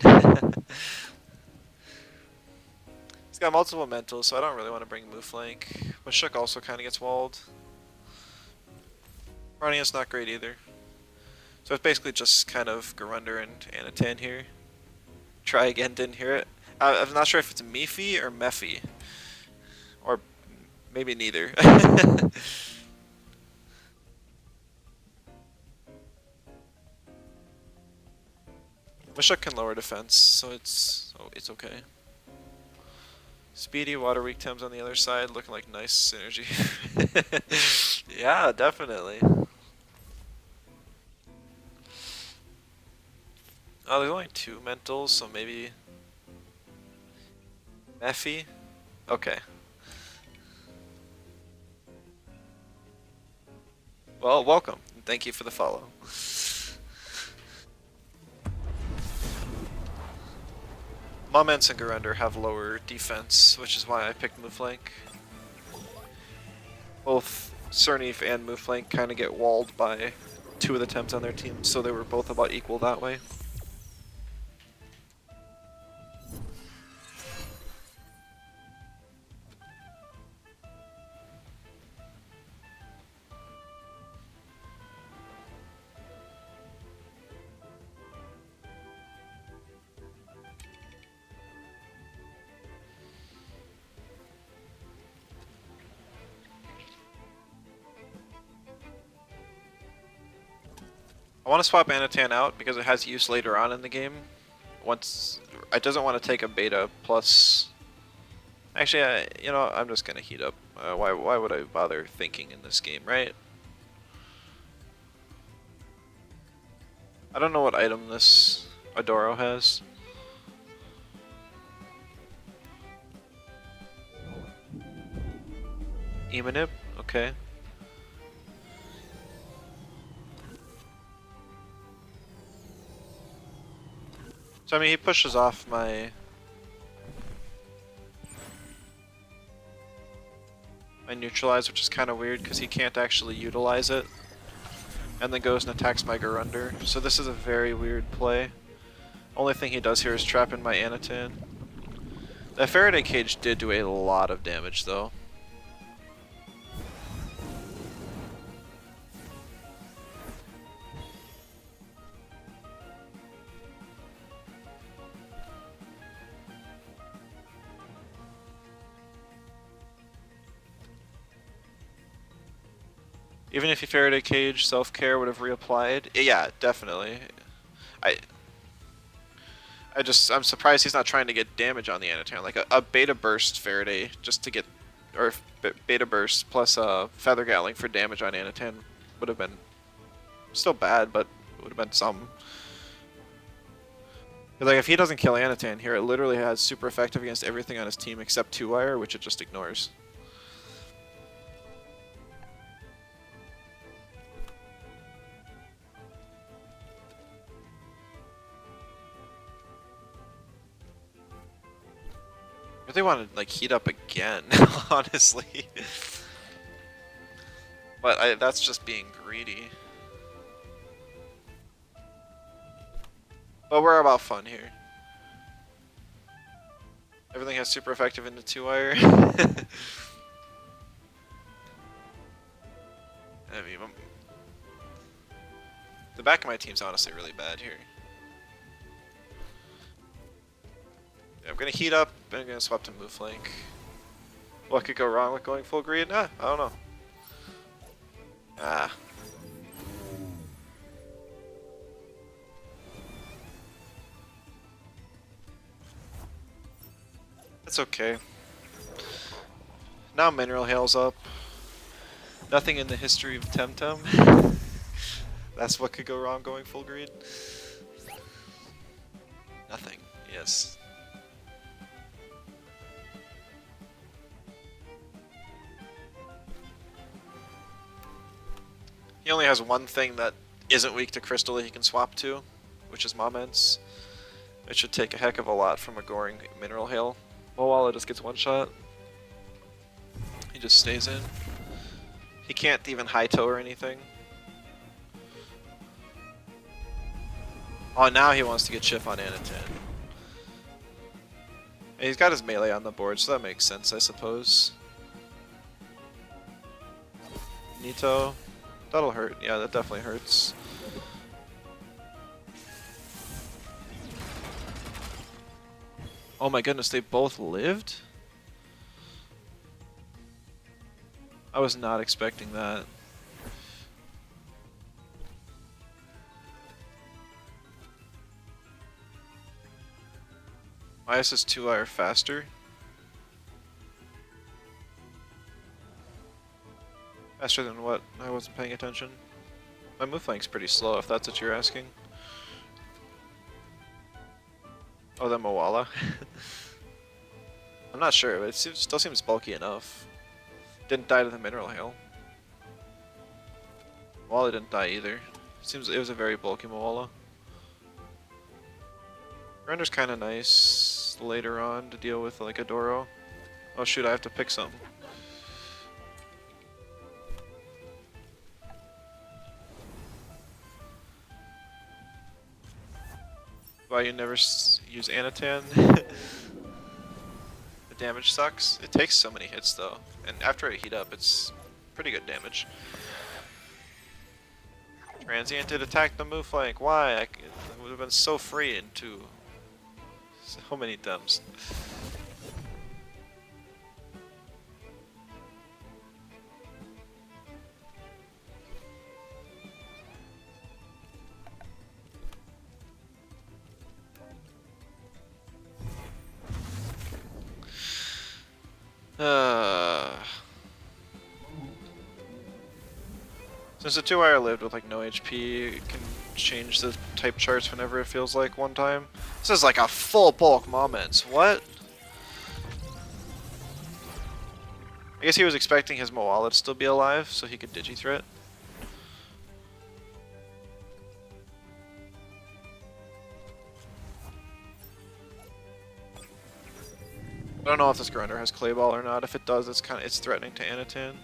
He's got multiple mentals, so I don't really want to bring move flank. But Shook also kind of gets walled. Running is not great either. So it's basically just kind of Garunder and Anatan here. Try again, didn't hear it. I'm not sure if it's Mephi or Mephi. Or maybe neither. Mishuk can lower defense, so it's okay. Speedy Water Weak Thames on the other side, looking like nice synergy. Yeah, definitely. Oh, there's only 2 mentals, so maybe Mephi? Okay. Well, welcome. And thank you for the follow. Moments and Garender have lower defense, which is why I picked move flank. Both Cernif and move flank kind of get walled by 2 of the Thames on their team, so they were both about equal that way. I want to swap Anatan out because it has use later on in the game. Once it doesn't want to take a beta plus. Actually, you know, I'm just gonna heat up. Why would I bother thinking in this game, right? I don't know what item this Adoro has. Emanip, okay. So I mean, he pushes off my neutralize, which is kind of weird because he can't actually utilize it, and then goes and attacks my Garunder. So this is a very weird play. Only thing he does here is trap in my Anatan. That Faraday Cage did do a lot of damage, though. Even if he Faraday Cage, self-care would have reapplied. Yeah, definitely. I'm surprised he's not trying to get damage on the Anatan. Like a Beta Burst Faraday just to get, or Beta Burst plus a Feather Gatling for damage on Anatan would have been still bad, but it would have been some. Like if he doesn't kill Anatan here, it literally has super effective against everything on his team except 2-wire, which it just ignores. I really want to like heat up again, honestly. But that's just being greedy. But we're about fun here. Everything has super effective into 2-wire. I mean, The back of my team's honestly really bad here. Yeah, I'm gonna heat up and I'm gonna swap to move flank. What could go wrong with going full green? I don't know. Ah. That's okay. Now Mineral Hail's up. Nothing in the history of Temtem. That's what could go wrong going full green. Nothing, yes. He only has one thing that isn't weak to Crystal that he can swap to, which is Moments. It should take a heck of a lot from a Goring Mineral Hail. Moala just gets one shot. He just stays in. He can't even high toe or anything. Oh, now he wants to get Chip on Anakin. He's got his melee on the board, so that makes sense, I suppose. Nito. That'll hurt. Yeah, that definitely hurts. Oh my goodness, they both lived? I was not expecting that. Why is this 2-wire faster? Faster than what? I wasn't paying attention. My move flank's pretty slow, if that's what you're asking. Oh, the Moala. I'm not sure, but it still seems bulky enough. Didn't die to the Mineral Hail. Moala didn't die either. Seems it was a very bulky Moala. Render's kind of nice later on to deal with like a Doro. Oh shoot, I have to pick something. Why you never use Anatan? The damage sucks. It takes so many hits though, and after I heat up, it's pretty good damage. Transiented attack the move flank. Why? It would have been so free into so many Dems. Since the 2-wire lived with like no HP, it can change the type charts whenever it feels like one time. This is like a full bulk Moments. What? I guess he was expecting his Moala to still be alive so he could Digi-threat. I don't know if this Grunder has Clay Ball or not. If it does, it's threatening to Anatan.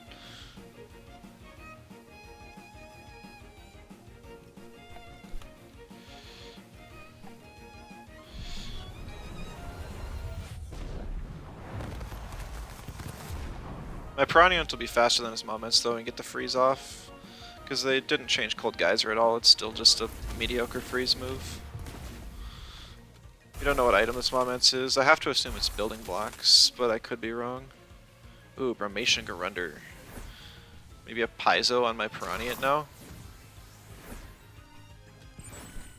My Piranhans will be faster than his Moments though and get the freeze off. Because they didn't change Cold Geyser at all, it's still just a mediocre freeze move. We don't know what item this Moments is. I have to assume it's building blocks, but I could be wrong. Ooh, Brahmation Garunder. Maybe a Paizo on my Piranha now?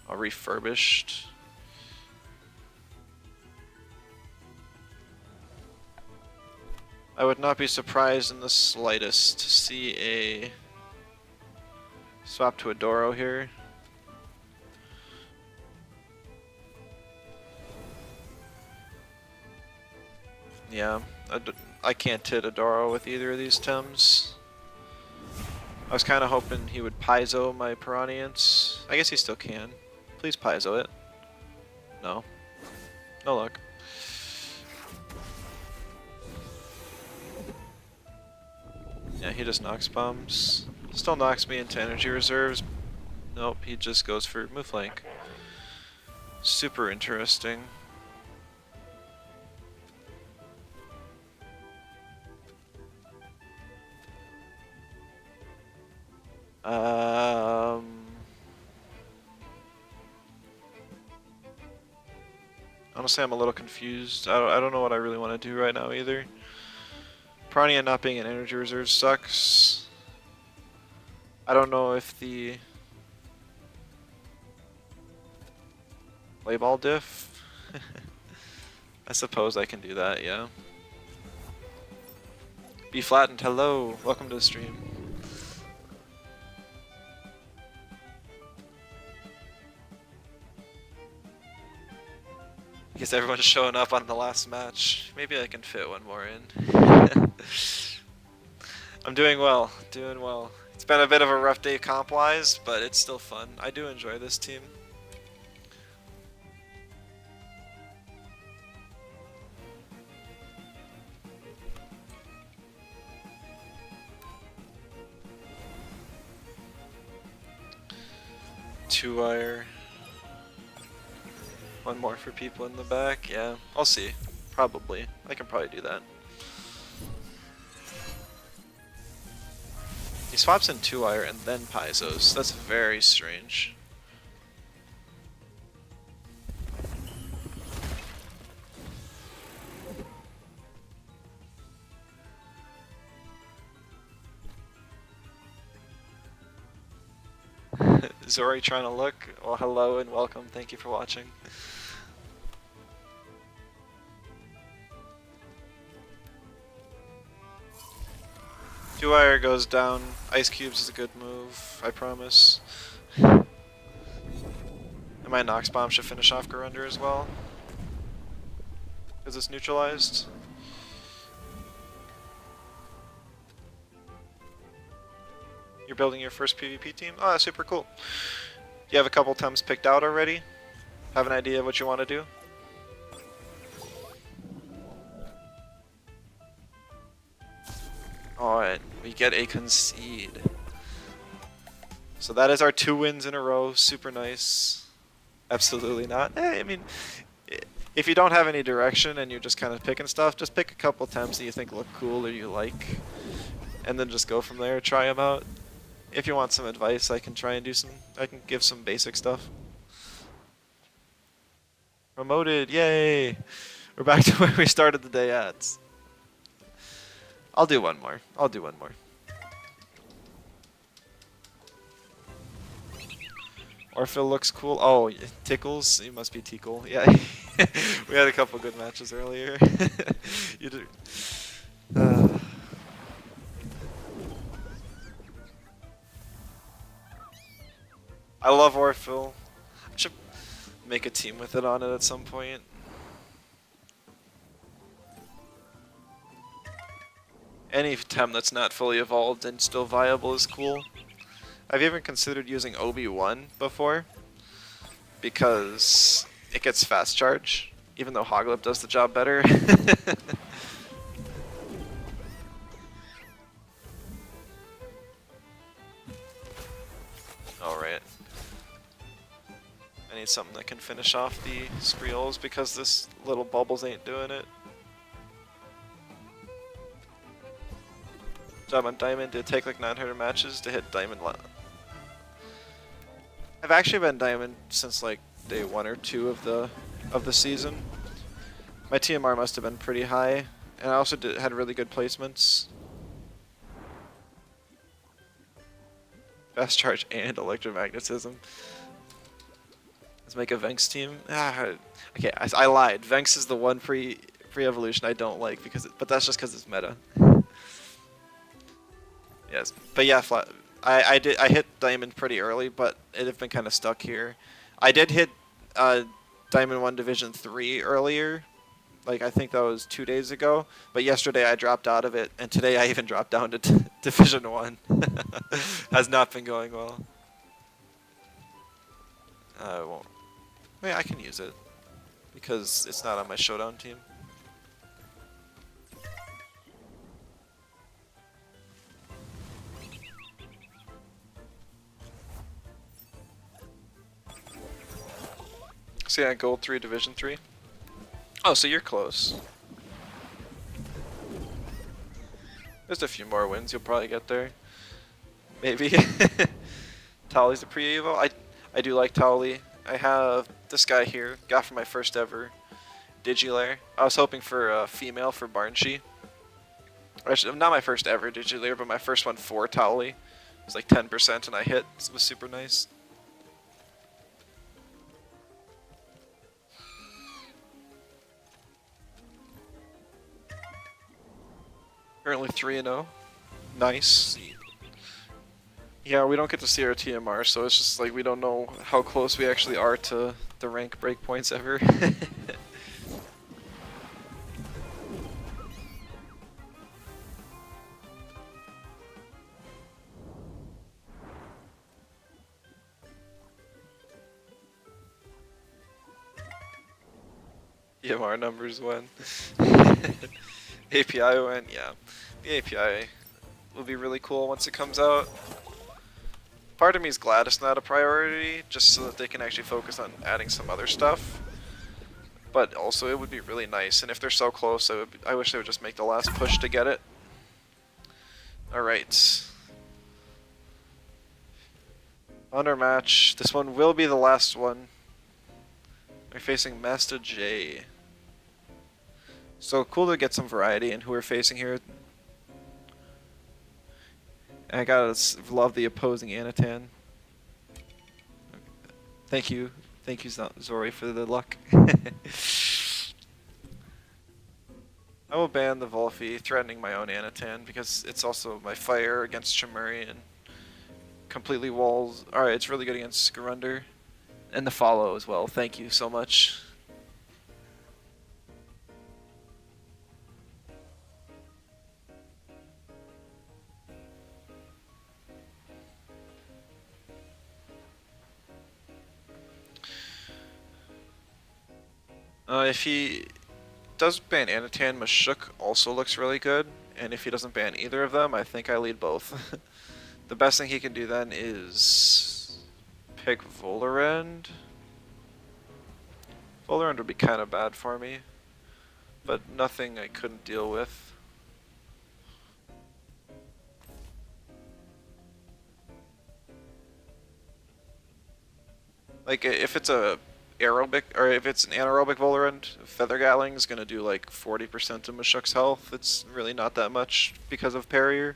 Oh, refurbished. I would not be surprised in the slightest to see a swap to a Doro here. Yeah, I can't hit a Doro with either of these Tems. I was kind of hoping he would Paizo my Piranhans. I guess he still can. Please Paizo it. No. No luck. Yeah, he just knocks bombs. Still knocks me into energy reserves. Nope, he just goes for move flank. Super interesting. Um, Honestly, I'm a little confused. I don't know what I really want to do right now either. Piranha not being an energy reserve sucks. I don't know if the play ball diff. I suppose I can do that, yeah. Be flattened, hello, welcome to the stream. I guess everyone's showing up on the last match. Maybe I can fit one more in. I'm doing well, doing well. It's been a bit of a rough day comp-wise, but it's still fun. I do enjoy this team. Two wire. One more for people in the back. Yeah, I'll see. Probably. I can probably do that. He swaps in two wire and then Paizo's. That's very strange. Zori trying to look. Well, hello and welcome. Thank you for watching. Two wire goes down. Ice cubes is a good move. I promise. And my Nox bomb should finish off Garunder as well. Because it's neutralized. You're building your first PvP team? Oh, that's super cool. You have a couple times picked out already? Have an idea of what you want to do? Alright, we get a concede. So that is our 2 wins in a row. Super nice. Absolutely not. I mean, if you don't have any direction and you're just kind of picking stuff, just pick a couple temps that you think look cool or you like. And then just go from there, try them out. If you want some advice, I can try and I can give some basic stuff. Promoted, yay! We're back to where we started the day at. I'll do one more. Orphil looks cool. Oh, Tickles? You must be Tickle. Yeah, we had a couple good matches earlier. You do. I love Orphil. I should make a team with it on it at some point. Any tem that's not fully evolved and still viable is cool. I've even considered using Obi-Wan before, because it gets fast charge, even though Hoglip does the job better. Alright. I need something that can finish off the Screols because this little bubbles ain't doing it. Job on Diamond, did take like 900 matches to hit Diamond. I've actually been Diamond since like day 1 or 2 of the season. My TMR must have been pretty high, and I also had really good placements. Fast charge and electromagnetism. Let's make a Venx team. Okay, I lied. Venx is the one pre-evolution I don't like but that's just because it's meta. Yes, but yeah, I hit Diamond pretty early, but it have been kind of stuck here. I did hit Diamond 1 Division 3 earlier, like I think that was 2 days ago, but yesterday I dropped out of it, and today I even dropped down to Division 1. Has not been going well. I won't. Wait, I can use it, because it's not on my Showdown team. So yeah, Gold 3, Division 3. Oh, so you're close. There's a few more wins, you'll probably get there. Maybe. Tali's the pre-evo. I do like Tali. I have this guy here, got from my first ever Digilair. I was hoping for a female for Barnshee. Actually, not my first ever Digilair, but my first one for Towley. It was like 10% and I hit. It was super nice. Currently 3-0. Nice. Yeah, we don't get to see our TMR, so it's just like we don't know how close we actually are to the rank breakpoints ever. TMR numbers when. API when, yeah. The API will be really cool once it comes out. Part of me is glad it's not a priority, just so that they can actually focus on adding some other stuff. But also, it would be really nice, and if they're so close, I wish they would just make the last push to get it. Alright. Honor match. This one will be the last one. We're facing Master J. So cool to get some variety in who we're facing here. I gotta love the opposing Anatan. Thank you. Thank you, Zori, for the luck. I will ban the Volphy, threatening my own Anatan, because it's also my fire against Chimeri and completely walls. Alright, it's really good against Garunder. And the follow as well. Thank you so much. If he does ban Anatan, Mashuk also looks really good. And if he doesn't ban either of them, I think I lead both. The best thing he can do then is pick Volarend. Volarend would be kind of bad for me, but nothing I couldn't deal with. Like, if it's a aerobic, or if it's an anaerobic Volarend, Feather Gatling is gonna do like 40% of Mashuk's health. It's really not that much because of Parrier.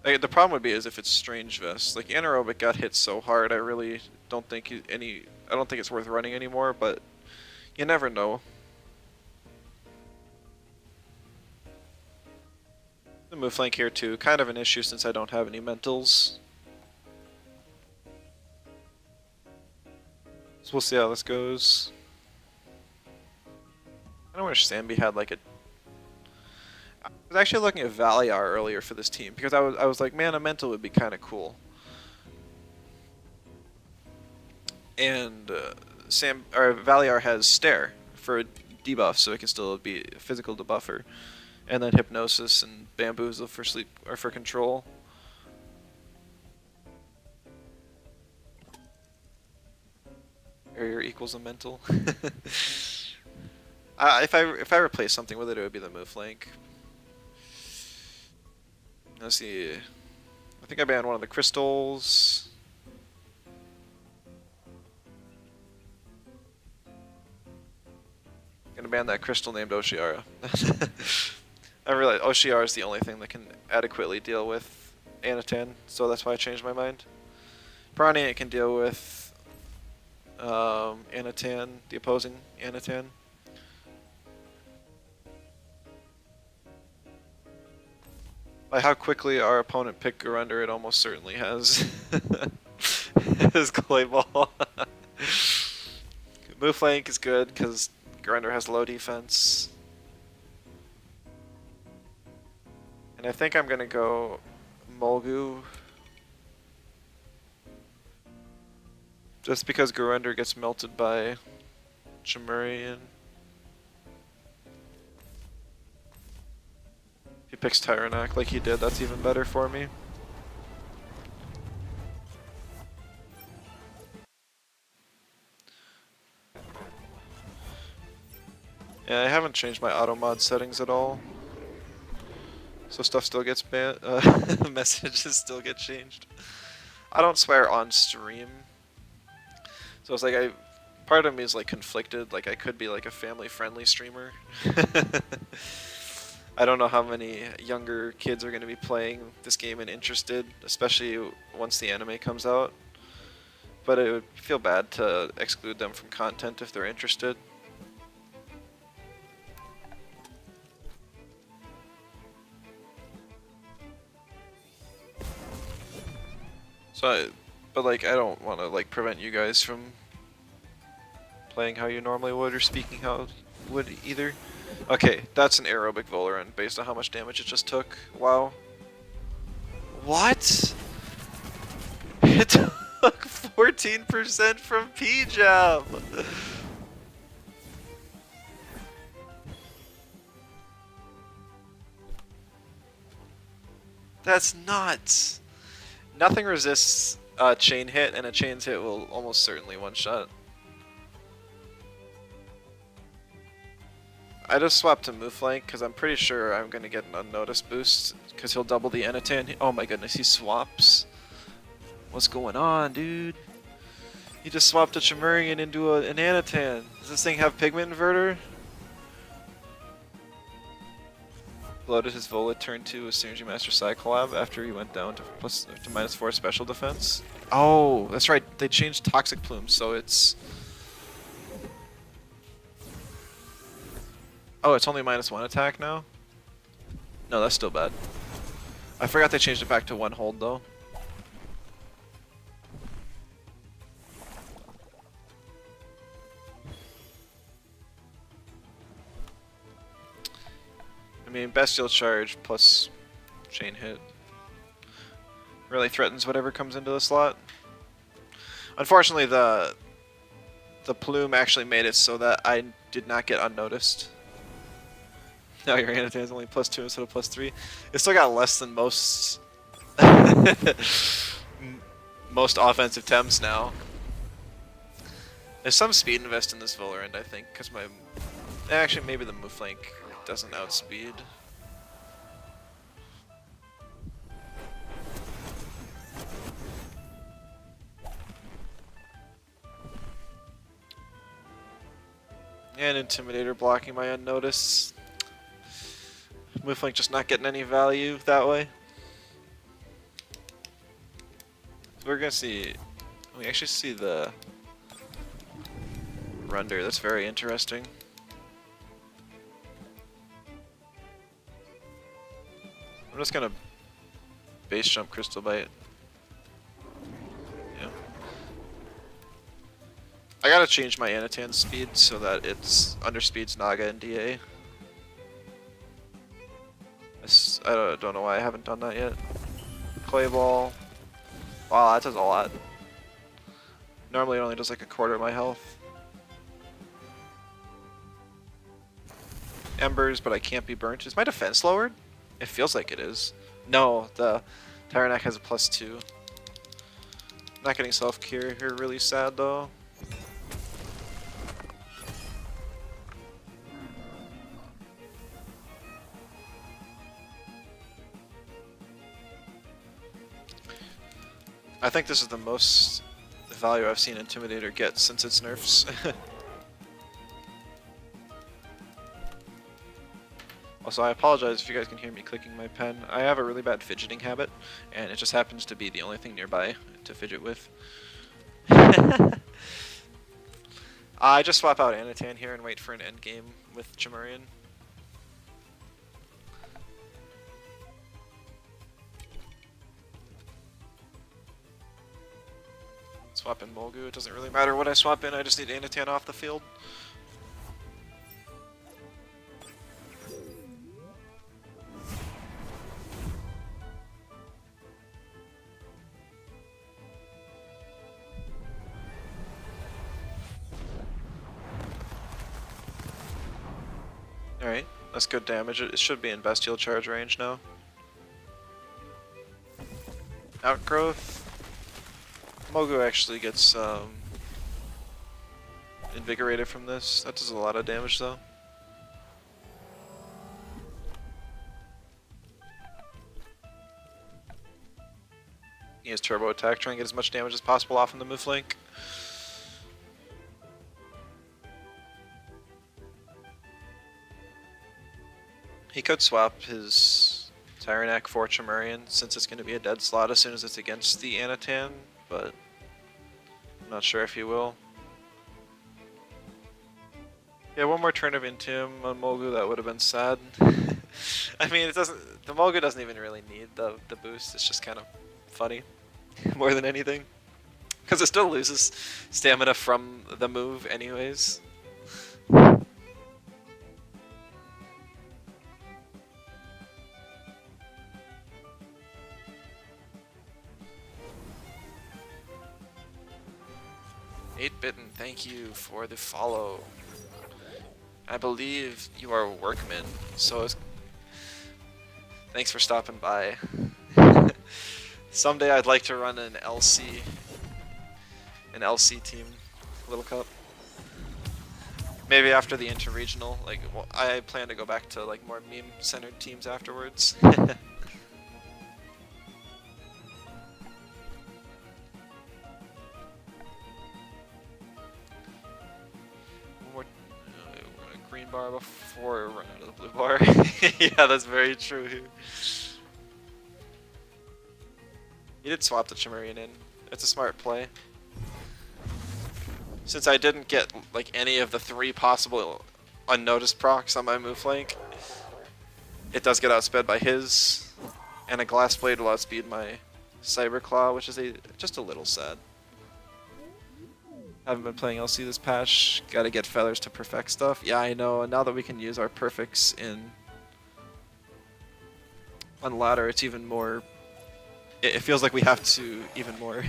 Like, the problem would be is if it's Strange Vest. Like, anaerobic got hit so hard, I really don't think I don't think it's worth running anymore, but you never know. The move flank here too, kind of an issue since I don't have any mentals. So we'll see how this goes. I don't wish Sambi had like a... I was actually looking at Valiar earlier for this team because I was like, man, a mental would be kind of cool. And Valiar has Stare for debuff, so it can still be a physical debuffer. And then Hypnosis and Bamboozle for sleep or for control. Barrier equals a mental. If I replace something with it, it would be the move flank. Let's see. I think I banned one of the crystals. Gonna ban that crystal named Oshiara. I realize Oshiara is the only thing that can adequately deal with Anatan, so that's why I changed my mind. Piranha it can deal with Anatan, the opposing Anatan. By how quickly our opponent picked Garunder, it almost certainly has his clay ball. Move flank is good because Garunder has low defense. And I think I'm gonna go Mulgu. Just because Garunder gets melted by Chimerian. If he picks Tyrannak like he did, that's even better for me. Yeah, I haven't changed my auto mod settings at all. So stuff still gets banned, messages still get changed. I don't swear on stream. So it's like part of me is like conflicted. Like I could be like a family-friendly streamer. I don't know how many younger kids are going to be playing this game and interested, especially once the anime comes out. But it would feel bad to exclude them from content if they're interested. But like I don't want to like prevent you guys from playing how you normally would or speaking how you would either. Okay, that's an aerobic Volerant based on how much damage it just took. Wow. What? It took 14% from P-Jab! That's nuts! Nothing resists a chain hit, and a chain's hit will almost certainly one-shot. I just swapped to Mooflank because I'm pretty sure I'm going to get an unnoticed boost because he'll double the Enatan. Oh my goodness, he swaps. What's going on, dude? He just swapped a Chimerian into an Anatan. Does this thing have Pigment Inverter? Loaded his Vola turn 2 with Synergy Master Psychollab after he went down to -4 special defense. Oh, that's right. They changed Toxic Plume, so it's... Oh, it's only -1 attack now? No, that's still bad. I forgot they changed it back to 1 hold, though. I mean, Bestial Charge plus Chain Hit really threatens whatever comes into the slot. Unfortunately, the plume actually made it so that I did not get unnoticed. Now your Anatan is only +2 instead of +3. It still got less than most most offensive temps now. There's some speed invest in this Volerant, I think, because my... Actually, maybe the Mooflank doesn't outspeed. And Intimidator blocking my unnoticed. Mooflank just not getting any value that way. So we're gonna see... We actually see the... Render, that's very interesting. I'm just gonna base jump Crystal Bite. Yeah. I gotta change my Anatan speed so that it's underspeeds Naga and DA. I don't know why I haven't done that yet. Clay Ball. Wow, that does a lot. Normally it only does like a quarter of my health. Embers, but I can't be burnt. Is my defense lowered? It feels like it is. No, the Tyrannac has a +2. Not getting self-cure here, really sad though. I think this is the most value I've seen Intimidator get since its nerfs. Also, I apologize if you guys can hear me clicking my pen. I have a really bad fidgeting habit, and it just happens to be the only thing nearby to fidget with. I just swap out Anatan here and wait for an endgame with Chimerian. Swap in Molgu, it doesn't really matter what I swap in, I just need Anatan off the field. Alright, that's good damage. It should be in Bestial Charge range now. Outgrowth. Mogu actually gets invigorated from this. That does a lot of damage though. He has turbo attack, trying to get as much damage as possible off in the move flank. He could swap his Tyrannac for Chimerian since it's going to be a dead slot as soon as it's against the Anatan, but I'm not sure if he will. Yeah, one more turn of Intim on Molgu, that would have been sad. I mean, the Molgu doesn't even really need the boost, it's just kind of funny more than anything. Because it still loses stamina from the move anyways. Bitten, thank you for the follow. I believe you are a workman, so thanks for stopping by. Someday I'd like to run an LC team, Little Cup. Maybe after the interregional, like well, I plan to go back to like more meme-centered teams afterwards. Green bar before we run out of the blue bar. Yeah, that's very true. He did swap the Chimerian in. It's a smart play. Since I didn't get like any of the 3 possible unnoticed procs on my move flank, it does get outsped by his, and a Glass Blade will outspeed my Cyber Claw, which is just a little sad. Haven't been playing LC this patch. Gotta get feathers to perfect stuff. Yeah, I know. And now that we can use our perfects on ladder, it's even more. It feels like we have to even more.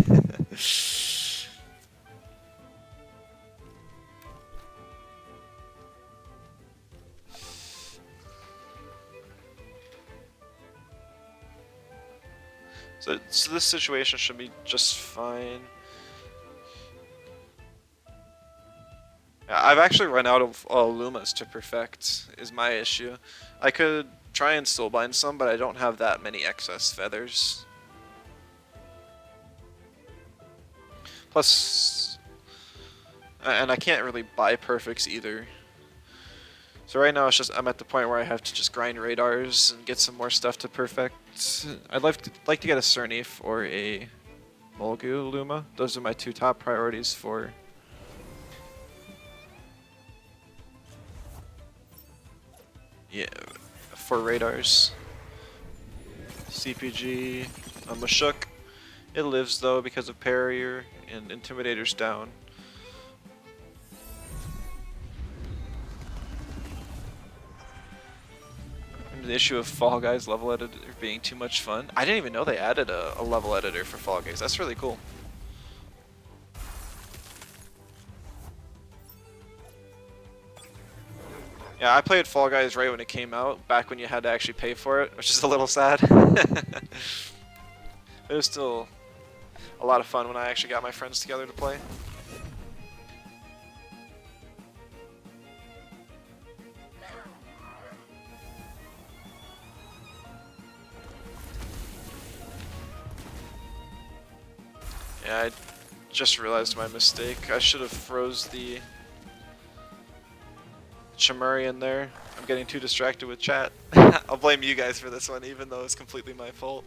So this situation should be just fine. I've actually run out of Lumas to perfect, is my issue. I could try and soulbind some, but I don't have that many excess feathers. Plus, and I can't really buy perfects either. So right now it's just I'm at the point where I have to just grind radars and get some more stuff to perfect. I'd like to get a Cernif or a Molgu Luma. Those are my 2 top priorities for. Yeah, for radars. CPG, Mashuk. It lives though because of Parrier and Intimidator's down. And the issue of Fall Guys level editor being too much fun. I didn't even know they added a level editor for Fall Guys. That's really cool. Yeah, I played Fall Guys right when it came out, back when you had to actually pay for it, which is a little sad. It was still a lot of fun when I actually got my friends together to play. Yeah, I just realized my mistake. I should have froze the Chimerian there. I'm getting too distracted with chat. I'll blame you guys for this one, even though it's completely my fault.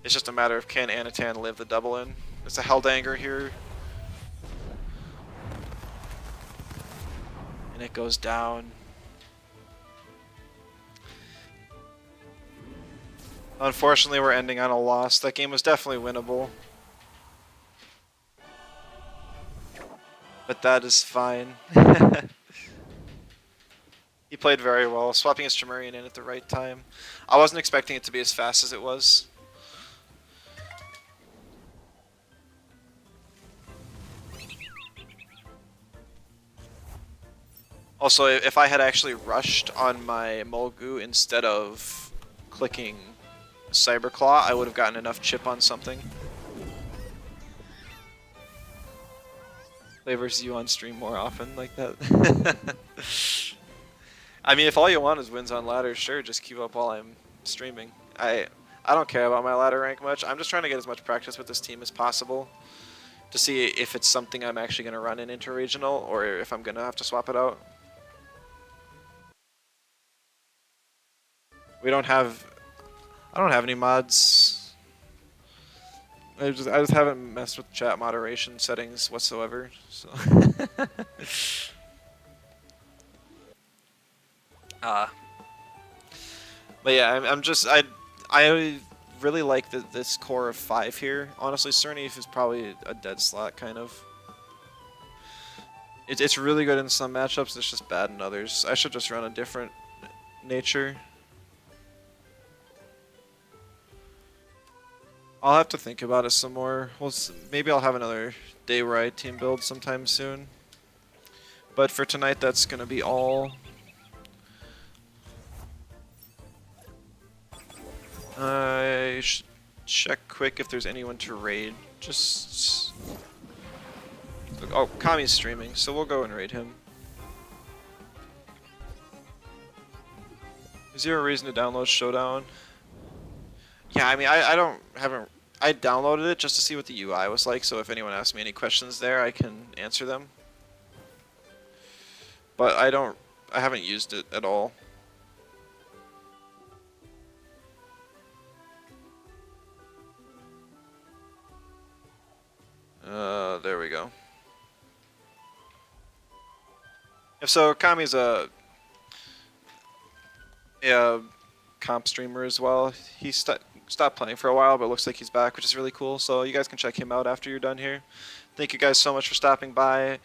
It's just a matter of can Anatan live the double in. It's a Helldanger here. And it goes down. Unfortunately, we're ending on a loss. That game was definitely winnable. But that is fine. He played very well, swapping his Chimerian in at the right time. I wasn't expecting it to be as fast as it was. Also, if I had actually rushed on my Molgu instead of clicking Cyberclaw, I would have gotten enough chip on something. Play versus you on stream more often like that. I mean, if all you want is wins on ladder, sure, just keep up while I'm streaming. I don't care about my ladder rank much. I'm just trying to get as much practice with this team as possible to see if it's something I'm actually going to run in interregional or if I'm going to have to swap it out. We don't have... I don't have any mods. I just haven't messed with chat moderation settings whatsoever. So but yeah, I really like this core of 5 here. Honestly, Cernif is probably a dead slot, kind of. It's really good in some matchups, it's just bad in others. I should just run a different nature. I'll have to think about it some more. Maybe I'll have another day where I team build sometime soon. But for tonight, that's going to be all. I should check quick if there's anyone to raid. Just... Oh, Kami's streaming, so we'll go and raid him. Is there a reason to download Showdown? Yeah, I mean, I downloaded it just to see what the UI was like, so if anyone asks me any questions there, I can answer them. But I haven't used it at all. There we go. If so, Kami's a comp streamer as well. He stopped playing for a while, but it looks like he's back, which is really cool. So you guys can check him out after you're done here. Thank you guys so much for stopping by.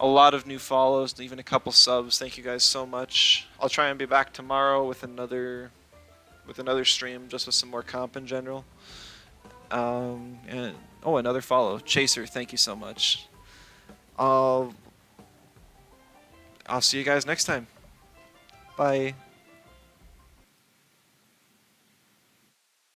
A lot of new follows, even a couple subs. Thank you guys so much. I'll try and be back tomorrow with another stream, just with some more comp in general. And oh, another follow, Chaser. Thank you so much. I'll see you guys next time. Bye.